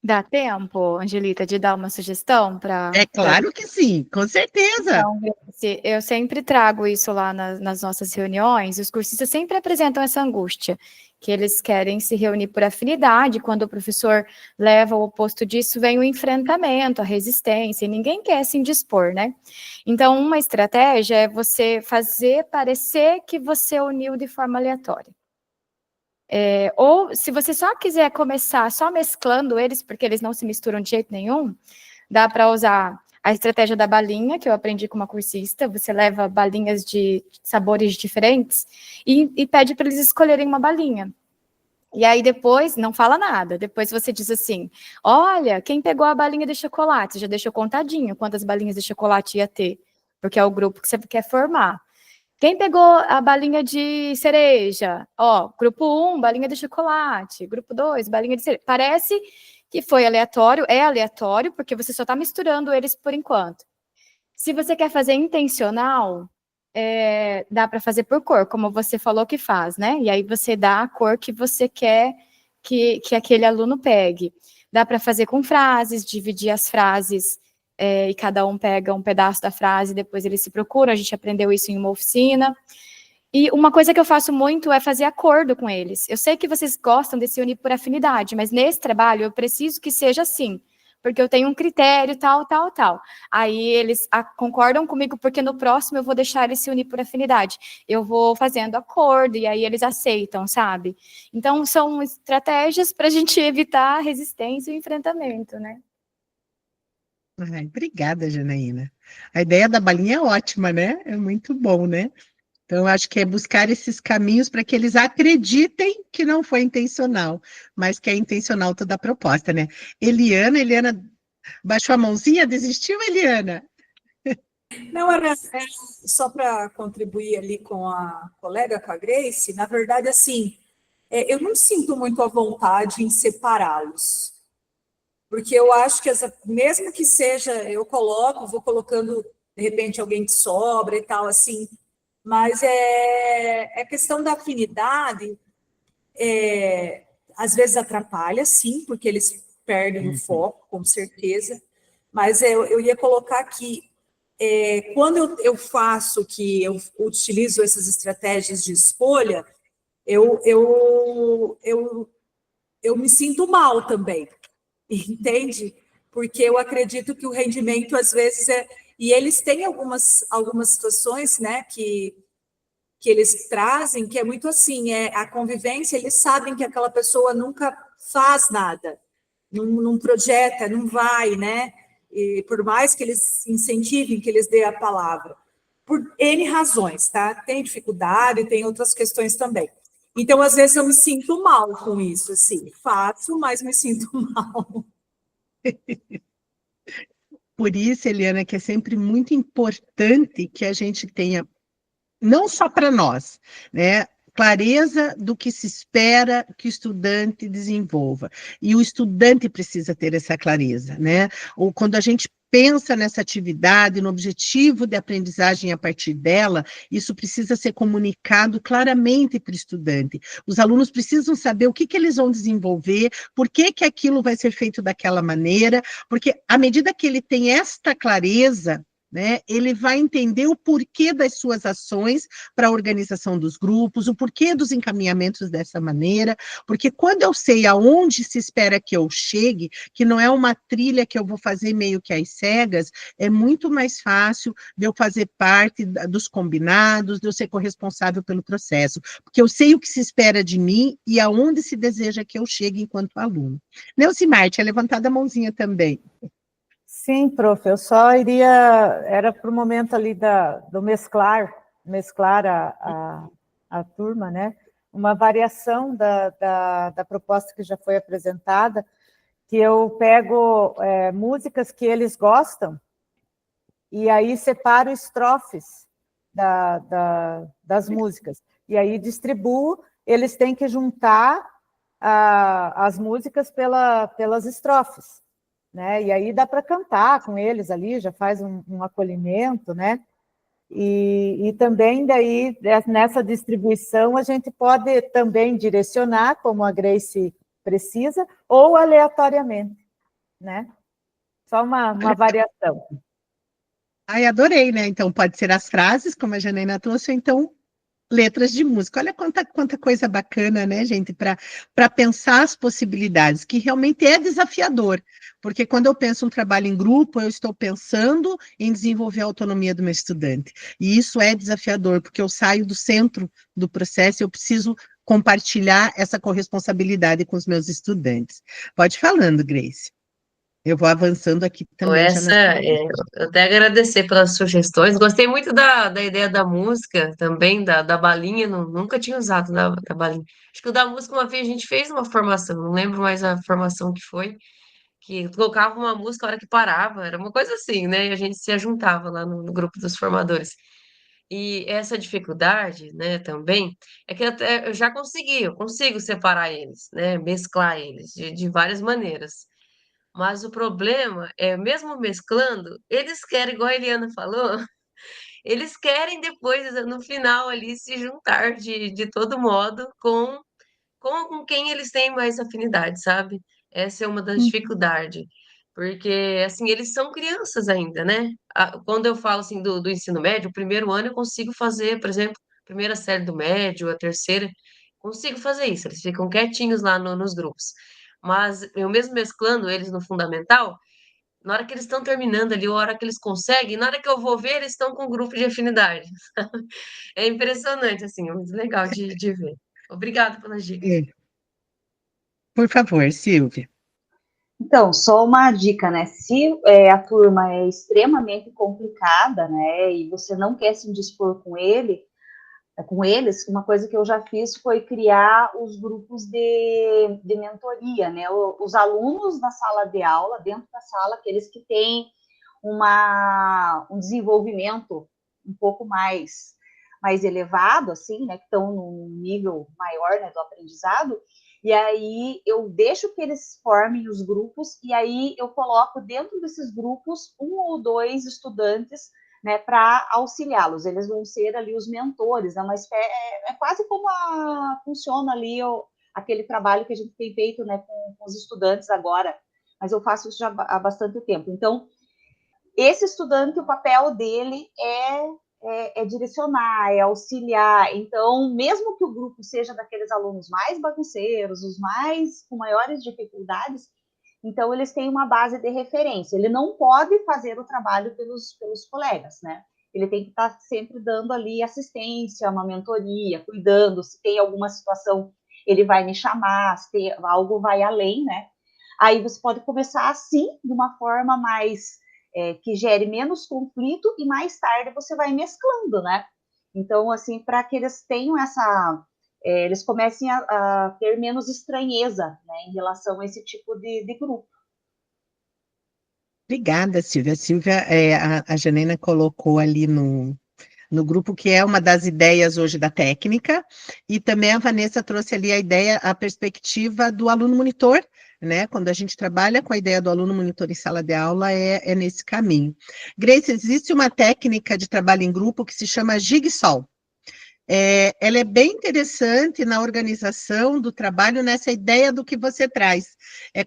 Dá tempo, Angelita, de dar uma sugestão para... É claro que sim, com certeza. Então, Grace, eu sempre trago isso lá nas nossas reuniões, os cursistas sempre apresentam essa angústia, que eles querem se reunir por afinidade, quando o professor leva o oposto disso, vem o enfrentamento, a resistência, e ninguém quer se indispor, né? Então, uma estratégia é você fazer parecer que você uniu de forma aleatória. Ou, se você só quiser começar só mesclando eles, porque eles não se misturam de jeito nenhum, dá para usar a estratégia da balinha, que eu aprendi com uma cursista. Você leva balinhas de sabores diferentes e pede para eles escolherem uma balinha. E aí depois, não fala nada, depois você diz assim, olha, quem pegou a balinha de chocolate, você já deixou contadinho quantas balinhas de chocolate ia ter, porque é o grupo que você quer formar. Quem pegou a balinha de cereja? Ó, grupo 1, balinha de chocolate. Grupo 2, balinha de cereja. Parece que foi aleatório, é aleatório, porque você só está misturando eles por enquanto. Se você quer fazer intencional, dá para fazer por cor, como você falou que faz, né? E aí você dá a cor que você quer que aquele aluno pegue. Dá para fazer com frases, dividir as frases, e cada um pega um pedaço da frase, depois eles se procuram. A gente aprendeu isso em uma oficina. E uma coisa que eu faço muito é fazer acordo com eles. Eu sei que vocês gostam de se unir por afinidade, mas nesse trabalho eu preciso que seja assim, porque eu tenho um critério, tal, tal, tal. Aí eles concordam comigo, porque no próximo eu vou deixar eles se unir por afinidade. Eu vou fazendo acordo, e aí eles aceitam, sabe? Então, são estratégias para a gente evitar a resistência e o enfrentamento, né? Ai, obrigada, Janaína. A ideia da balinha é ótima, né? É muito bom, né? Então, eu acho que é buscar esses caminhos para que eles acreditem que não foi intencional, mas que é intencional toda a proposta, né? Eliana baixou a mãozinha, desistiu, Eliana? Não, era só para contribuir ali com a colega, com a Grace. Na verdade, assim, eu não sinto muito à vontade em separá-los, porque eu acho que, mesmo que seja, vou colocando, de repente, alguém que sobra e tal, assim, mas é questão da afinidade, às vezes atrapalha, sim, porque eles perdem o foco, com certeza, mas eu ia colocar aqui, quando eu faço, que eu utilizo essas estratégias de escolha, eu me sinto mal também, entende? Porque eu acredito que o rendimento, às vezes, e eles têm algumas situações, né, que eles trazem, que é muito assim, a convivência, eles sabem que aquela pessoa nunca faz nada, não projeta, não vai, né? E por mais que eles incentivem, que eles dê a palavra, por N razões, tá? Tem dificuldade, tem outras questões também. Então, às vezes, eu me sinto mal com isso, assim, faço, mas me sinto mal. Por isso, Eliana, que é sempre muito importante que a gente tenha, não só para nós, né? Clareza do que se espera que o estudante desenvolva. E o estudante precisa ter essa clareza, né? Ou quando a gente pensa nessa atividade, no objetivo de aprendizagem a partir dela, isso precisa ser comunicado claramente para o estudante. Os alunos precisam saber o que eles vão desenvolver, por que aquilo vai ser feito daquela maneira, porque à medida que ele tem esta clareza, né, ele vai entender o porquê das suas ações para a organização dos grupos, o porquê dos encaminhamentos dessa maneira, porque quando eu sei aonde se espera que eu chegue, que não é uma trilha que eu vou fazer meio que às cegas, é muito mais fácil de eu fazer parte dos combinados, de eu ser corresponsável pelo processo, porque eu sei o que se espera de mim e aonde se deseja que eu chegue enquanto aluno. Neuci Marte, é levantada a mãozinha também. Sim, prof, eu só iria, era para o momento ali do mesclar a turma, né? Uma variação da proposta que já foi apresentada, que eu pego músicas que eles gostam e aí separo estrofes das músicas. E aí distribuo, eles têm que juntar as músicas pelas estrofes, né? E aí dá para cantar com eles ali, já faz um acolhimento, né? E também daí, nessa distribuição, a gente pode também direcionar, como a Grace precisa, ou aleatoriamente, né? Só uma variação. Ai, adorei, né? Então, pode ser as frases, como a Janaína trouxe, ou então letras de música. Olha quanta coisa bacana, né, gente, para pensar as possibilidades, que realmente é desafiador, porque quando eu penso um trabalho em grupo, eu estou pensando em desenvolver a autonomia do meu estudante. E isso é desafiador, porque eu saio do centro do processo e eu preciso compartilhar essa corresponsabilidade com os meus estudantes. Pode ir falando, Grace. Eu vou avançando aqui também já nas Eu até agradecer pelas sugestões. Gostei muito da ideia da música também, da balinha. Nunca tinha usado da balinha. Acho que o da música, uma vez a gente fez uma formação, não lembro mais a formação que foi, que colocava uma música a hora que parava, era uma coisa assim, né? E a gente se juntava lá no grupo dos formadores. E essa dificuldade, né, também, é que até eu já eu consigo separar eles, né? Mesclar eles de várias maneiras. Mas o problema é, mesmo mesclando, eles querem, igual a Eliana falou, eles querem depois, no final ali, se juntar de todo modo com quem eles têm mais afinidade, sabe? Essa é uma das dificuldades. Porque, assim, eles são crianças ainda, né? Quando eu falo, assim, do ensino médio, o primeiro ano eu consigo fazer, por exemplo, a primeira série do médio, a terceira, consigo fazer isso. Eles ficam quietinhos lá nos grupos. Mas eu mesmo mesclando eles no fundamental, na hora que eles estão terminando ali, ou a hora que eles conseguem, na hora que eu vou ver, eles estão com um grupo de afinidade. É impressionante, assim, é muito legal de ver. Obrigada pelas dicas. Por favor, Silvia. Então, só uma dica, né? Se a turma é extremamente complicada, né, e você não quer se indispor com eles, uma coisa que eu já fiz foi criar os grupos de mentoria, né? Os alunos na sala de aula, dentro da sala, aqueles que têm um desenvolvimento um pouco mais elevado, assim, né? Que estão num nível maior, né, do aprendizado. E aí eu deixo que eles formem os grupos e aí eu coloco dentro desses grupos 1 ou 2 estudantes, né, para auxiliá-los. Eles vão ser ali os mentores, né, é quase como funciona ali aquele trabalho que a gente tem feito, né, com os estudantes agora, mas eu faço isso já há bastante tempo. Então, esse estudante, o papel dele é direcionar, é auxiliar. Então, mesmo que o grupo seja daqueles alunos mais bagunceiros, os mais com maiores dificuldades, então eles têm uma base de referência. Ele não pode fazer o trabalho pelos colegas, né? Ele tem que estar sempre dando ali assistência, uma mentoria, cuidando. Se tem alguma situação, ele vai me chamar, se algo vai além, né? Aí você pode começar assim, de uma forma mais que gere menos conflito e mais tarde você vai mesclando, né? Então, assim, para que eles tenham eles comecem a ter menos estranheza, né, em relação a esse tipo de grupo. Obrigada, Silvia. Silvia, a Janaína colocou ali no grupo, que é uma das ideias hoje da técnica, e também a Vanessa trouxe ali a perspectiva do aluno monitor, né? Quando a gente trabalha com a ideia do aluno monitor em sala de aula, é nesse caminho. Grace, existe uma técnica de trabalho em grupo que se chama Jigsaw. Ela é bem interessante na organização do trabalho, nessa ideia do que você traz.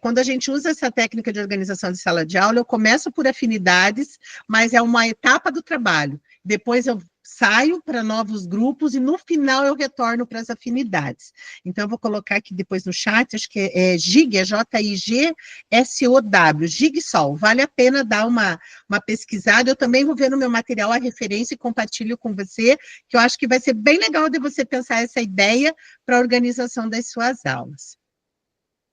Quando a gente usa essa técnica de organização de sala de aula, eu começo por afinidades, mas é uma etapa do trabalho. Depois eu saio para novos grupos e no final eu retorno para as afinidades. Então eu vou colocar aqui depois no chat, acho que é JIG, é Jigsow, Jigsaw. Vale a pena dar uma pesquisada. Eu também vou ver no meu material a referência e compartilho com você, que eu acho que vai ser bem legal de você pensar essa ideia para a organização das suas aulas.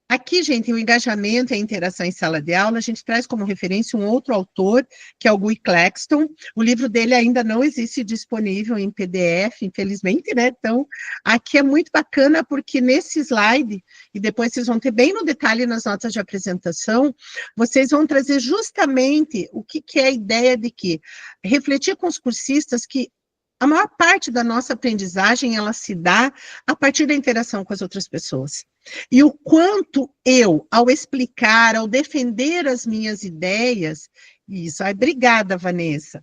Aqui, gente, o engajamento e a interação em sala de aula, a gente traz como referência um outro autor, que é o Guy Claxton. O livro dele ainda não existe disponível em PDF, infelizmente, né? Então, aqui é muito bacana, porque nesse slide, e depois vocês vão ter bem no detalhe nas notas de apresentação, vocês vão trazer justamente o que é a ideia de que refletir com os cursistas que a maior parte da nossa aprendizagem, ela se dá a partir da interação com as outras pessoas. E o quanto eu, ao explicar, ao defender as minhas ideias, isso, obrigada, Vanessa,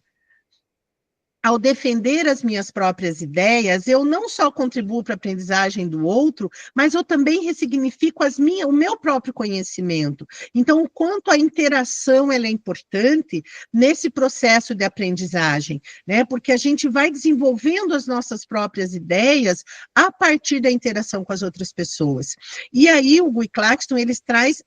ao defender as minhas próprias ideias, eu não só contribuo para a aprendizagem do outro, mas eu também ressignifico o meu próprio conhecimento. Então, o quanto a interação ela é importante nesse processo de aprendizagem, né? Porque a gente vai desenvolvendo as nossas próprias ideias a partir da interação com as outras pessoas. E aí, o Guy Claxton, ele traz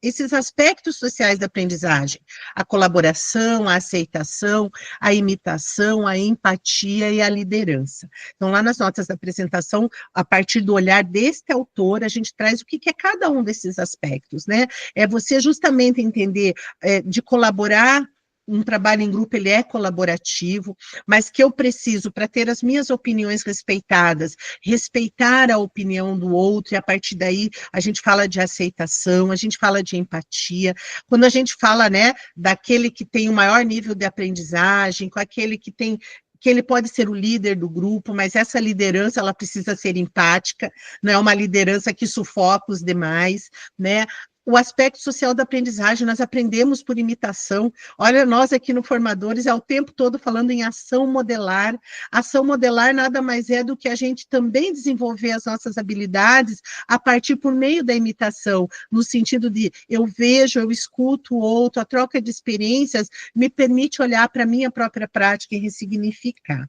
esses aspectos sociais da aprendizagem, a colaboração, a aceitação, a imitação, a empatia e a liderança. Então, lá nas notas da apresentação, a partir do olhar deste autor, a gente traz o que é cada um desses aspectos, né? É você justamente entender de colaborar. Um trabalho em grupo, ele é colaborativo, mas que eu preciso, para ter as minhas opiniões respeitadas, respeitar a opinião do outro, e a partir daí a gente fala de aceitação, a gente fala de empatia. Quando a gente fala, né, daquele que tem o maior nível de aprendizagem, com aquele que ele pode ser o líder do grupo, mas essa liderança, ela precisa ser empática, não é uma liderança que sufoca os demais, né? O aspecto social da aprendizagem, nós aprendemos por imitação. Olha, nós aqui no Formadores, é o tempo todo falando em ação modelar. Ação modelar nada mais é do que a gente também desenvolver as nossas habilidades a partir por meio da imitação, no sentido de eu vejo, eu escuto o outro, a troca de experiências me permite olhar para a minha própria prática e ressignificar.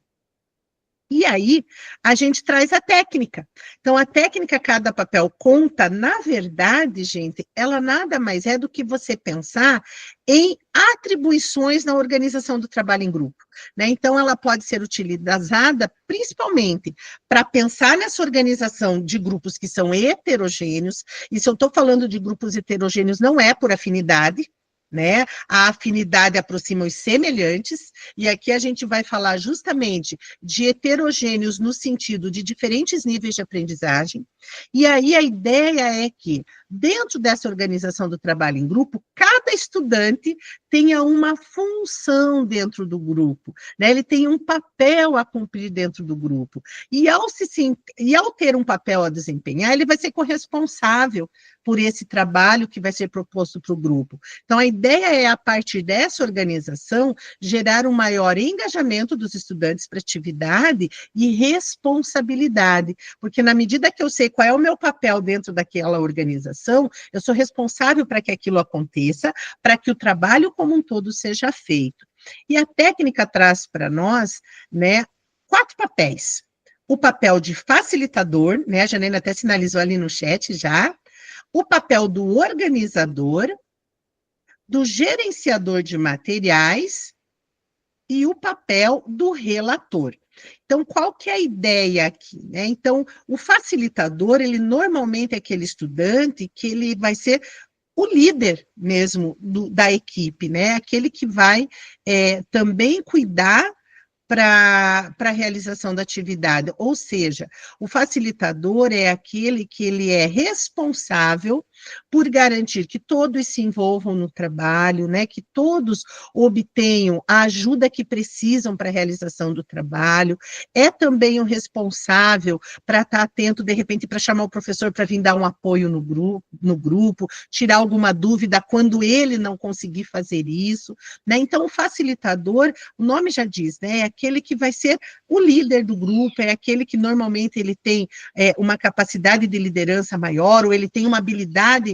E aí, a gente traz a técnica. Então, a técnica Cada Papel Conta, na verdade, gente, ela nada mais é do que você pensar em atribuições na organização do trabalho em grupo, né? Então, ela pode ser utilizada principalmente para pensar nessa organização de grupos que são heterogêneos, e se eu estou falando de grupos heterogêneos, não é por afinidade, né? A afinidade aproxima os semelhantes, e aqui a gente vai falar justamente de heterogêneos no sentido de diferentes níveis de aprendizagem, e aí a ideia é que, dentro dessa organização do trabalho em grupo, cada estudante tenha uma função dentro do grupo, né? Ele tem um papel a cumprir dentro do grupo, e ao ter um papel a desempenhar, ele vai ser corresponsável por esse trabalho que vai ser proposto para o grupo. Então, a ideia é, a partir dessa organização, gerar um maior engajamento dos estudantes para a atividade e responsabilidade, porque na medida que eu sei qual é o meu papel dentro daquela organização, eu sou responsável para que aquilo aconteça, para que o trabalho como um todo seja feito. E a técnica traz para nós, né, 4 papéis. O papel de facilitador, né, a Janaína até sinalizou ali no chat já, o papel do organizador, do gerenciador de materiais e o papel do relator. Então, qual que é a ideia aqui, né? Então, o facilitador, ele normalmente é aquele estudante que ele vai ser o líder mesmo da equipe, né? Aquele que vai também cuidar para a realização da atividade, ou seja, o facilitador é aquele que ele é responsável por garantir que todos se envolvam no trabalho, né, que todos obtenham a ajuda que precisam para a realização do trabalho, é também o responsável para estar atento, de repente, para chamar o professor para vir dar um apoio no grupo, tirar alguma dúvida quando ele não conseguir fazer isso, né? Então, o facilitador, o nome já diz, né, é aquele que vai ser o líder do grupo, é aquele que normalmente ele tem uma capacidade de liderança maior, ou ele tem uma habilidade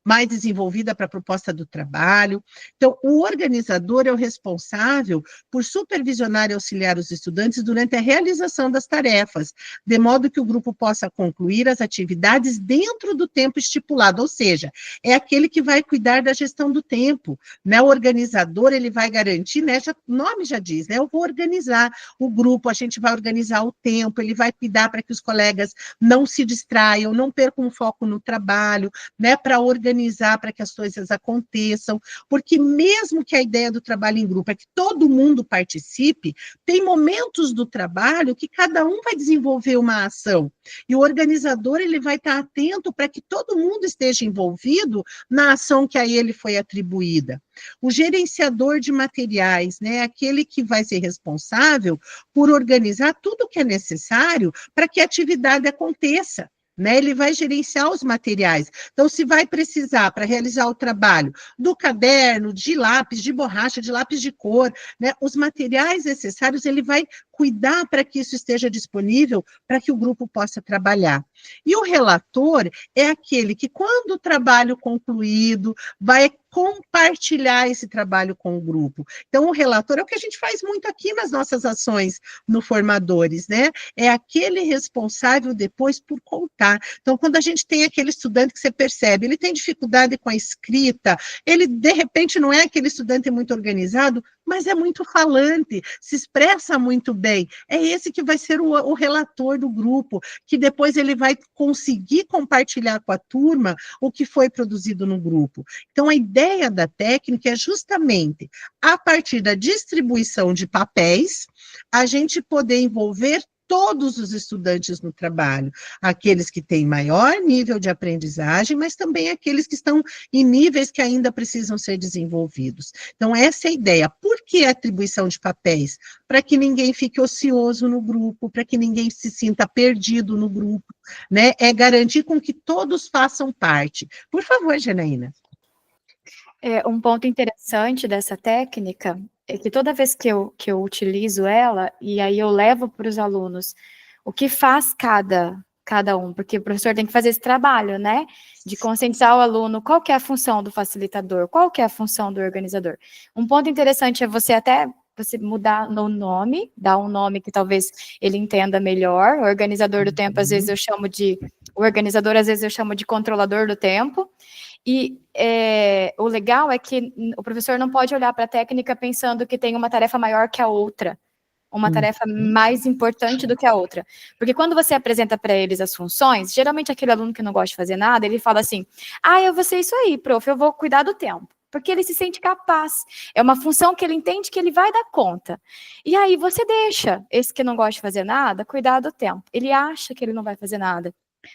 mais desenvolvida para a proposta do trabalho. Então, o organizador é o responsável por supervisionar e auxiliar os estudantes durante a realização das tarefas, de modo que o grupo possa concluir as atividades dentro do tempo estipulado, ou seja, é aquele que vai cuidar da gestão do tempo, né? O organizador, ele vai garantir, né? O nome já diz, né? Eu vou organizar o grupo, a gente vai organizar o tempo, ele vai cuidar para que os colegas não se distraiam, não percam o foco no trabalho, né? Para organizar, para que as coisas aconteçam, porque mesmo que a ideia do trabalho em grupo é que todo mundo participe, tem momentos do trabalho que cada um vai desenvolver uma ação, e o organizador, ele vai estar atento para que todo mundo esteja envolvido na ação que a ele foi atribuída. O gerenciador de materiais, né, aquele que vai ser responsável por organizar tudo o que é necessário para que a atividade aconteça. Né, ele vai gerenciar os materiais. Então, se vai precisar, para realizar o trabalho, do caderno, de lápis, de borracha, de lápis de cor, né, os materiais necessários, ele vai cuidar para que isso esteja disponível, para que o grupo possa trabalhar. E o relator é aquele que, quando o trabalho concluído, vai compartilhar esse trabalho com o grupo. Então, o relator é o que a gente faz muito aqui nas nossas ações no Formadores, né? É aquele responsável depois por contar. Então, quando a gente tem aquele estudante que você percebe, ele tem dificuldade com a escrita, ele, de repente, não é aquele estudante muito organizado, mas é muito falante, se expressa muito bem. É esse que vai ser o relator do grupo, que depois ele vai conseguir compartilhar com a turma o que foi produzido no grupo. Então, a ideia da técnica é justamente, a partir da distribuição de papéis, a gente poder envolver todos os estudantes no trabalho, aqueles que têm maior nível de aprendizagem, mas também aqueles que estão em níveis que ainda precisam ser desenvolvidos. Então, essa é a ideia. Por que a atribuição de papéis? Para que ninguém fique ocioso no grupo, para que ninguém se sinta perdido no grupo, né? É garantir com que todos façam parte. Por favor, Janaína. Um ponto interessante dessa técnica é que toda vez que eu utilizo ela, e aí eu levo para os alunos o que faz cada um, porque o professor tem que fazer esse trabalho, né? De conscientizar o aluno qual que é a função do facilitador, qual que é a função do organizador. Um ponto interessante é você mudar no nome, dar um nome que talvez ele entenda melhor. O organizador do tempo, às vezes eu chamo de... O organizador, às vezes eu chamo de controlador do tempo. E o legal é que o professor não pode olhar para a técnica pensando que tem uma tarefa maior que a outra, uma tarefa mais importante do que a outra. Porque quando você apresenta para eles as funções, geralmente aquele aluno que não gosta de fazer nada, ele fala assim, eu vou ser isso aí, prof, eu vou cuidar do tempo. Porque ele se sente capaz. É uma função que ele entende que ele vai dar conta. E aí você deixa esse que não gosta de fazer nada cuidar do tempo. Ele acha que ele não vai fazer nada.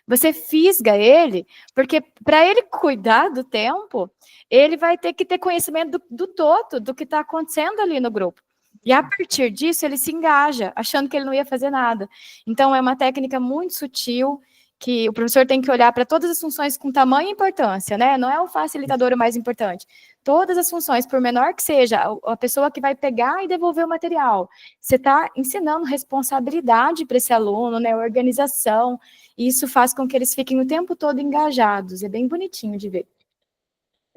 Você fisga ele, porque para ele cuidar do tempo, ele vai ter que ter conhecimento do todo, do que está acontecendo ali no grupo. E a partir disso, ele se engaja, achando que ele não ia fazer nada. Então, é uma técnica muito sutil, que o professor tem que olhar para todas as funções com tamanha importância, né? Não é o facilitador o mais importante. Todas as funções, por menor que seja, a pessoa que vai pegar e devolver o material. Você está ensinando responsabilidade para esse aluno, né? Organização. E isso faz com que eles fiquem o tempo todo engajados. É bem bonitinho de ver.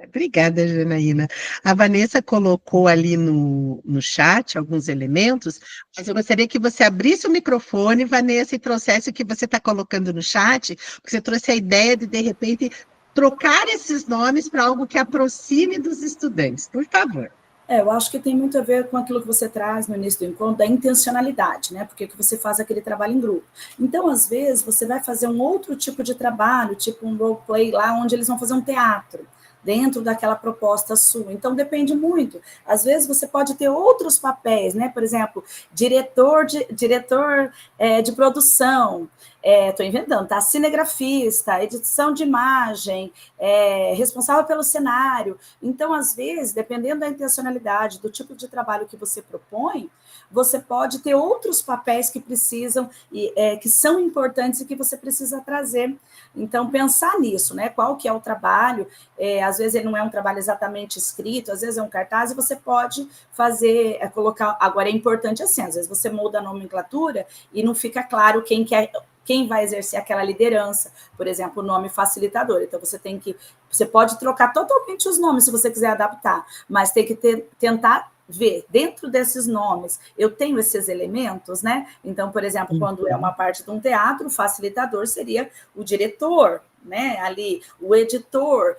Obrigada, Janaína. A Vanessa colocou ali no chat alguns elementos, mas eu gostaria que você abrisse o microfone, Vanessa, e trouxesse o que você está colocando no chat, porque você trouxe a ideia de repente, trocar esses nomes para algo que aproxime dos estudantes. Por favor. Eu acho que tem muito a ver com aquilo que você traz no início do encontro, da intencionalidade, né? Porque que você faz aquele trabalho em grupo. Então, às vezes, você vai fazer um outro tipo de trabalho, tipo um roleplay lá, onde eles vão fazer um teatro, dentro daquela proposta sua. Então, depende muito. Às vezes, você pode ter outros papéis, né? Por exemplo, diretor de produção, estou inventando, tá? Cinegrafista, edição de imagem, responsável pelo cenário. Então, às vezes, dependendo da intencionalidade, do tipo de trabalho que você propõe, você pode ter outros papéis que precisam, que são importantes e que você precisa trazer. Então, pensar nisso, né? Qual que é o trabalho? Às vezes ele não é um trabalho exatamente escrito, às vezes é um cartaz, e você pode fazer, colocar... Agora, é importante assim, às vezes você muda a nomenclatura e não fica claro quem que é quem vai exercer aquela liderança, por exemplo, o nome facilitador. Então, você pode trocar totalmente os nomes se você quiser adaptar, mas tem que tentar ver, dentro desses nomes, eu tenho esses elementos, né? Então, por exemplo, quando é uma parte de um teatro, o facilitador seria o diretor, né? Ali, o editor,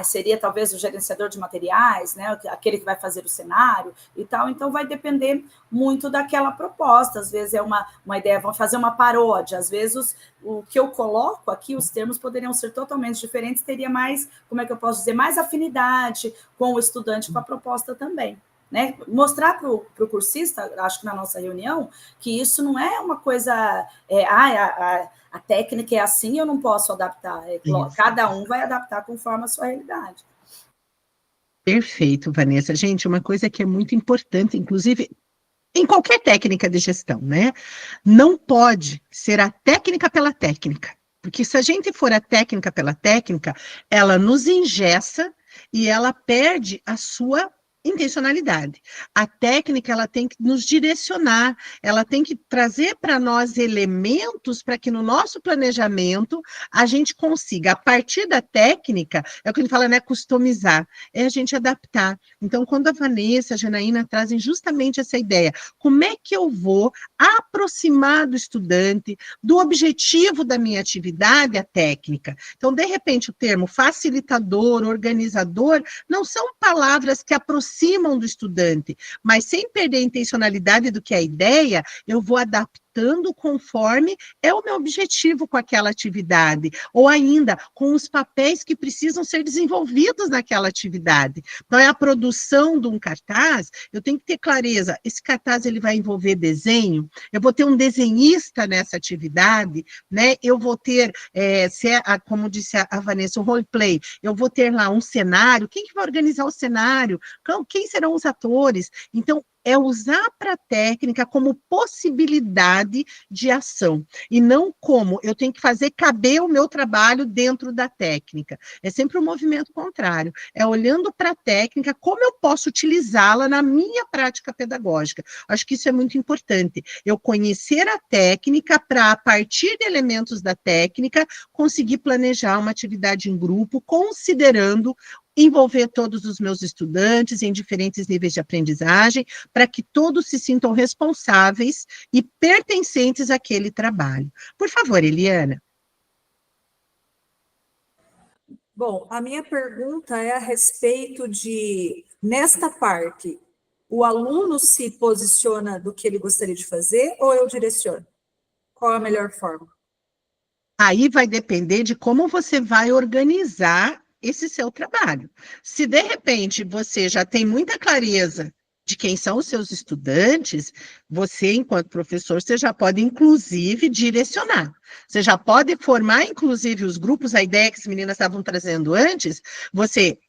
seria talvez o gerenciador de materiais, né? Aquele que vai fazer o cenário e tal. Então, vai depender muito daquela proposta. Às vezes é uma ideia, vamos fazer uma paródia. Às vezes, o que eu coloco aqui, os termos poderiam ser totalmente diferentes, teria mais, como é que eu posso dizer, mais afinidade com o estudante, com a proposta também. Né? Mostrar para o cursista, acho que na nossa reunião, que isso não é uma coisa, a técnica é assim, eu não posso adaptar. Cada um vai adaptar conforme a sua realidade. Perfeito, Vanessa. Gente, uma coisa que é muito importante, inclusive, em qualquer técnica de gestão, né? Não pode ser a técnica pela técnica, porque se a gente for a técnica pela técnica, ela nos engessa e ela perde a sua intencionalidade. A técnica, ela tem que nos direcionar, ela tem que trazer para nós elementos para que no nosso planejamento a gente consiga, a partir da técnica, é o que ele fala, né, customizar, é a gente adaptar. Então, quando a Vanessa, a Janaína trazem justamente essa ideia, como é que eu vou aproximar do estudante, do objetivo da minha atividade, a técnica. Então, de repente, o termo facilitador, organizador, não são palavras que aproximam do estudante, mas sem perder a intencionalidade do que é a ideia, eu vou adaptando conforme é o meu objetivo com aquela atividade, ou ainda com os papéis que precisam ser desenvolvidos naquela atividade. Então, é a produção de um cartaz, eu tenho que ter clareza, esse cartaz ele vai envolver desenho, eu vou ter um desenhista nessa atividade, né? Eu vou ter, como disse a Vanessa, o roleplay, eu vou ter lá um cenário, quem que vai organizar o cenário? Quem serão os atores? Então, é usar para a técnica como possibilidade de ação, e não como eu tenho que fazer caber o meu trabalho dentro da técnica. É sempre um movimento contrário, é olhando para a técnica, como eu posso utilizá-la na minha prática pedagógica. Acho que isso é muito importante, eu conhecer a técnica para, a partir de elementos da técnica, conseguir planejar uma atividade em grupo, considerando envolver todos os meus estudantes em diferentes níveis de aprendizagem, para que todos se sintam responsáveis e pertencentes àquele trabalho. Por favor, Eliana. Bom, a minha pergunta é a respeito de, nesta parte, o aluno se posiciona do que ele gostaria de fazer ou eu direciono? Qual a melhor forma? Aí vai depender de como você vai organizar esse seu trabalho. Se, de repente, você já tem muita clareza de quem são os seus estudantes, você, enquanto professor, você já pode, inclusive, direcionar. Você já pode formar, inclusive, os grupos, a ideia que as meninas estavam trazendo antes, você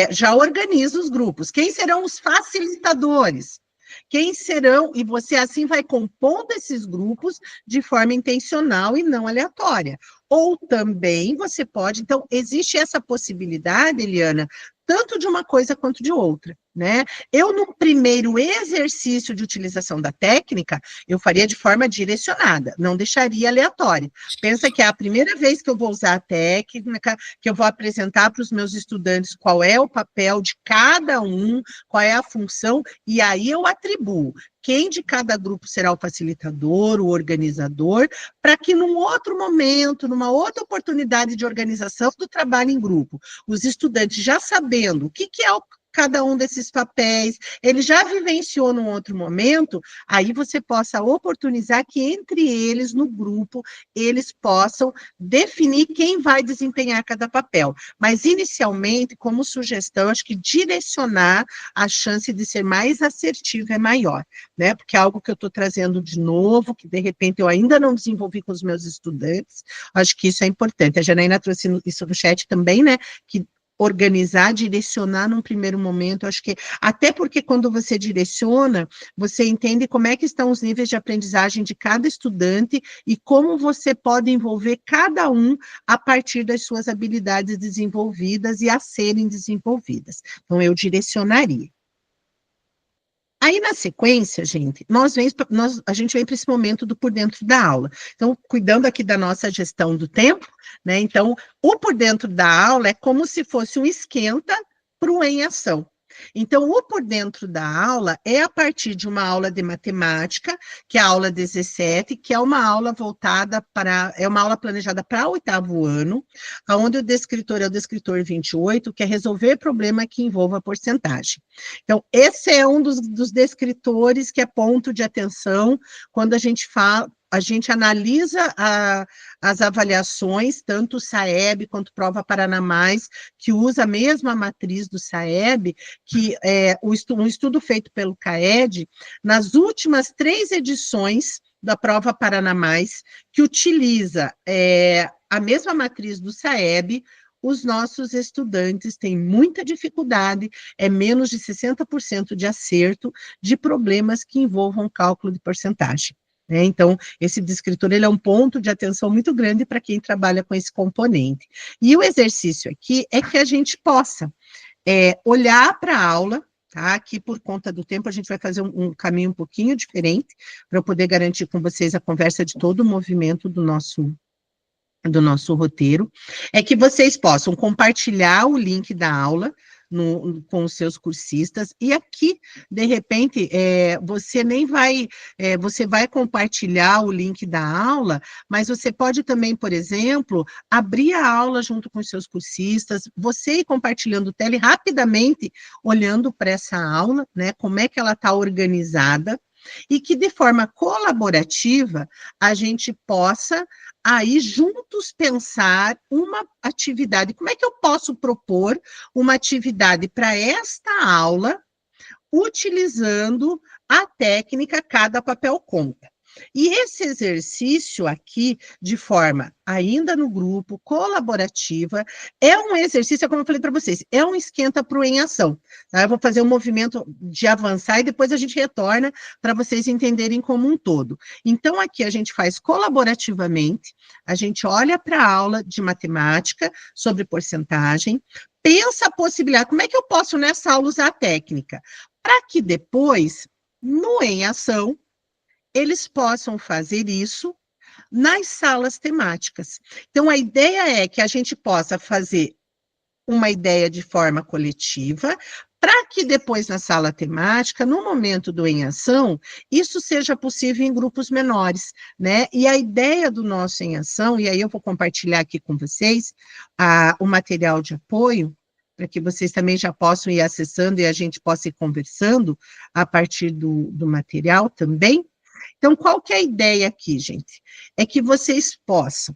já organiza os grupos. Quem serão os facilitadores? Quem serão, e você assim vai compondo esses grupos de forma intencional e não aleatória. Ou também você pode, então, existe essa possibilidade, Eliana, tanto de uma coisa quanto de outra, né? Eu, no primeiro exercício de utilização da técnica, eu faria de forma direcionada, não deixaria aleatória. Pensa que é a primeira vez que eu vou usar a técnica, que eu vou apresentar para os meus estudantes qual é o papel de cada um, qual é a função, e aí eu atribuo quem de cada grupo será o facilitador, o organizador, para que num outro momento, numa outra oportunidade de organização do trabalho em grupo, os estudantes já sabendo o que é cada um desses papéis, ele já vivenciou num outro momento, aí você possa oportunizar que entre eles, no grupo, eles possam definir quem vai desempenhar cada papel. Mas, inicialmente, como sugestão, acho que direcionar a chance de ser mais assertivo é maior, né? Porque é algo que eu estou trazendo de novo, que de repente eu ainda não desenvolvi com os meus estudantes, acho que isso é importante. A Janaína trouxe isso no chat também, né? Que organizar, direcionar num primeiro momento, acho que, até porque quando você direciona, você entende como é que estão os níveis de aprendizagem de cada estudante e como você pode envolver cada um a partir das suas habilidades desenvolvidas e a serem desenvolvidas. Então, eu direcionaria. Aí, na sequência, gente, a gente vem para esse momento do por dentro da aula. Então, cuidando aqui da nossa gestão do tempo, né? Então, o por dentro da aula é como se fosse um esquenta para o em ação. Então, o por dentro da aula é a partir de uma aula de matemática, que é a aula 17, que é uma aula voltada é uma aula planejada para o 8º ano, onde o descritor é o descritor 28, que é resolver problema que envolva porcentagem. Então, esse é um dos descritores que é ponto de atenção quando a gente analisa as avaliações, tanto o SAEB quanto Prova Paraná+, que usa a mesma matriz do SAEB, que é um estudo feito pelo CAED, nas últimas 3 edições da Prova Paraná+, que utiliza a mesma matriz do SAEB, os nossos estudantes têm muita dificuldade, é menos de 60% de acerto de problemas que envolvam cálculo de porcentagem. Então, esse descritor ele é um ponto de atenção muito grande para quem trabalha com esse componente. E o exercício aqui é que a gente possa olhar para a aula, tá? Aqui, por conta do tempo, a gente vai fazer um caminho um pouquinho diferente, para eu poder garantir com vocês a conversa de todo o movimento do nosso roteiro, é que vocês possam compartilhar o link da aula com os seus cursistas, e aqui, de repente, você vai compartilhar o link da aula, mas você pode também, por exemplo, abrir a aula junto com os seus cursistas, você ir compartilhando tela e rapidamente olhando para essa aula, né, como é que ela está organizada, e que de forma colaborativa a gente possa aí juntos pensar uma atividade. Como é que eu posso propor uma atividade para esta aula utilizando a técnica Cada Papel Conta? E esse exercício aqui, de forma ainda no grupo, colaborativa, é um exercício, como eu falei para vocês, é um esquenta para o em ação. Tá? Eu vou fazer um movimento de avançar e depois a gente retorna para vocês entenderem como um todo. Então, aqui a gente faz colaborativamente, a gente olha para a aula de matemática sobre porcentagem, pensa a possibilidade, como é que eu posso nessa aula usar a técnica? Para que depois, no em ação, eles possam fazer isso nas salas temáticas. Então, a ideia é que a gente possa fazer uma ideia de forma coletiva, para que depois na sala temática, no momento do em ação, isso seja possível em grupos menores, né? E a ideia do nosso em ação, e aí eu vou compartilhar aqui com vocês o material de apoio, para que vocês também já possam ir acessando e a gente possa ir conversando a partir do material também. Então, qual que é a ideia aqui, gente? É que vocês possam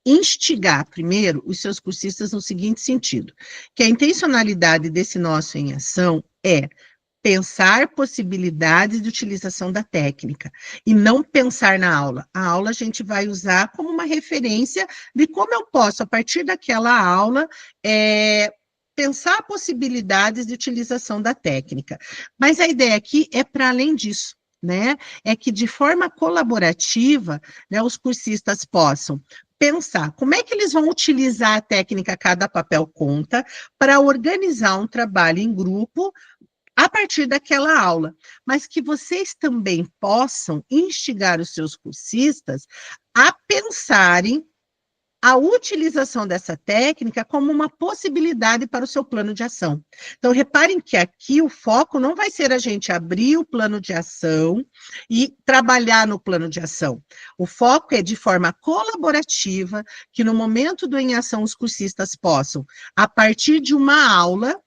instigar, primeiro, os seus cursistas no seguinte sentido, que a intencionalidade desse nosso em ação é pensar possibilidades de utilização da técnica, e não pensar na aula. A aula a gente vai usar como uma referência de como eu posso, a partir daquela aula, pensar possibilidades de utilização da técnica. Mas a ideia aqui é para além disso, né? É que de forma colaborativa, né, os cursistas possam pensar como é que eles vão utilizar a técnica Cada Papel Conta para organizar um trabalho em grupo a partir daquela aula, mas que vocês também possam instigar os seus cursistas a pensarem a utilização dessa técnica como uma possibilidade para o seu plano de ação. Então, reparem que aqui o foco não vai ser a gente abrir o plano de ação e trabalhar no plano de ação. O foco é de forma colaborativa, que no momento do em ação os cursistas possam, a partir de uma aula,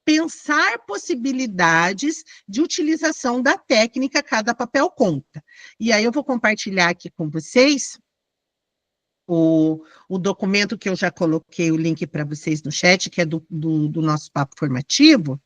pensar possibilidades de utilização da técnica Cada Papel Conta. E aí eu vou compartilhar aqui com vocês o documento que eu já coloquei o link para vocês no chat, que é do nosso papo formativo,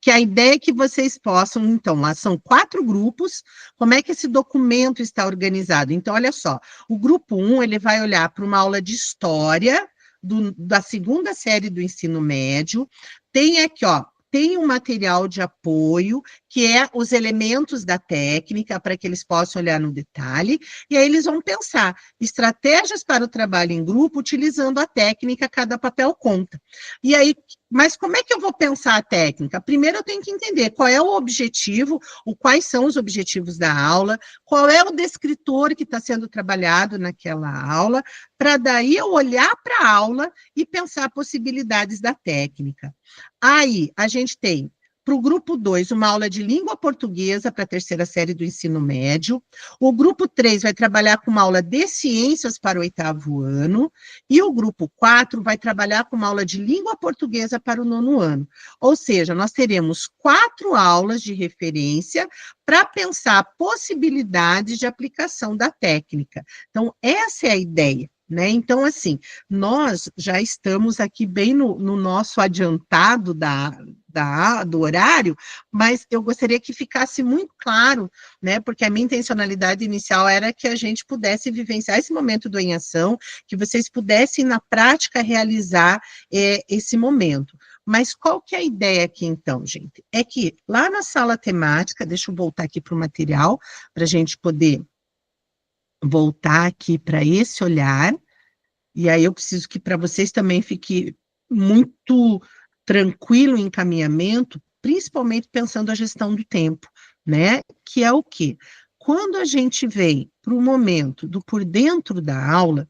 que a ideia é que vocês possam, então, lá são 4 grupos, como é que esse documento está organizado? Então, olha só, o grupo 1, ele vai olhar para uma aula de história da 2ª série do ensino médio, tem aqui, ó, tem um material de apoio, que é os elementos da técnica, para que eles possam olhar no detalhe, e aí eles vão pensar estratégias para o trabalho em grupo, utilizando a técnica Cada Papel Conta. E aí, Mas como é que eu vou pensar a técnica? Primeiro eu tenho que entender qual é o objetivo, quais são os objetivos da aula, qual é o descritor que está sendo trabalhado naquela aula, para daí eu olhar para a aula e pensar possibilidades da técnica. Aí a gente tem, para o grupo 2, uma aula de língua portuguesa para a terceira série do ensino médio. O grupo 3 vai trabalhar com uma aula de ciências para o 8º ano. E o grupo 4 vai trabalhar com uma aula de língua portuguesa para o 9º ano. Ou seja, nós teremos 4 aulas de referência para pensar possibilidades de aplicação da técnica. Então, essa é a ideia. Né? Então, assim, nós já estamos aqui bem no nosso adiantado do horário, mas eu gostaria que ficasse muito claro, né? Porque a minha intencionalidade inicial era que a gente pudesse vivenciar esse momento do Em Ação, que vocês pudessem, na prática, realizar esse momento. Mas qual que é a ideia aqui, então, gente? É que lá na sala temática, deixa eu voltar aqui para o material, para a gente poder voltar aqui para esse olhar, e aí eu preciso que para vocês também fique muito tranquilo o encaminhamento, principalmente pensando a gestão do tempo, né? Que é o quê? Quando a gente vem para o momento do por dentro da aula,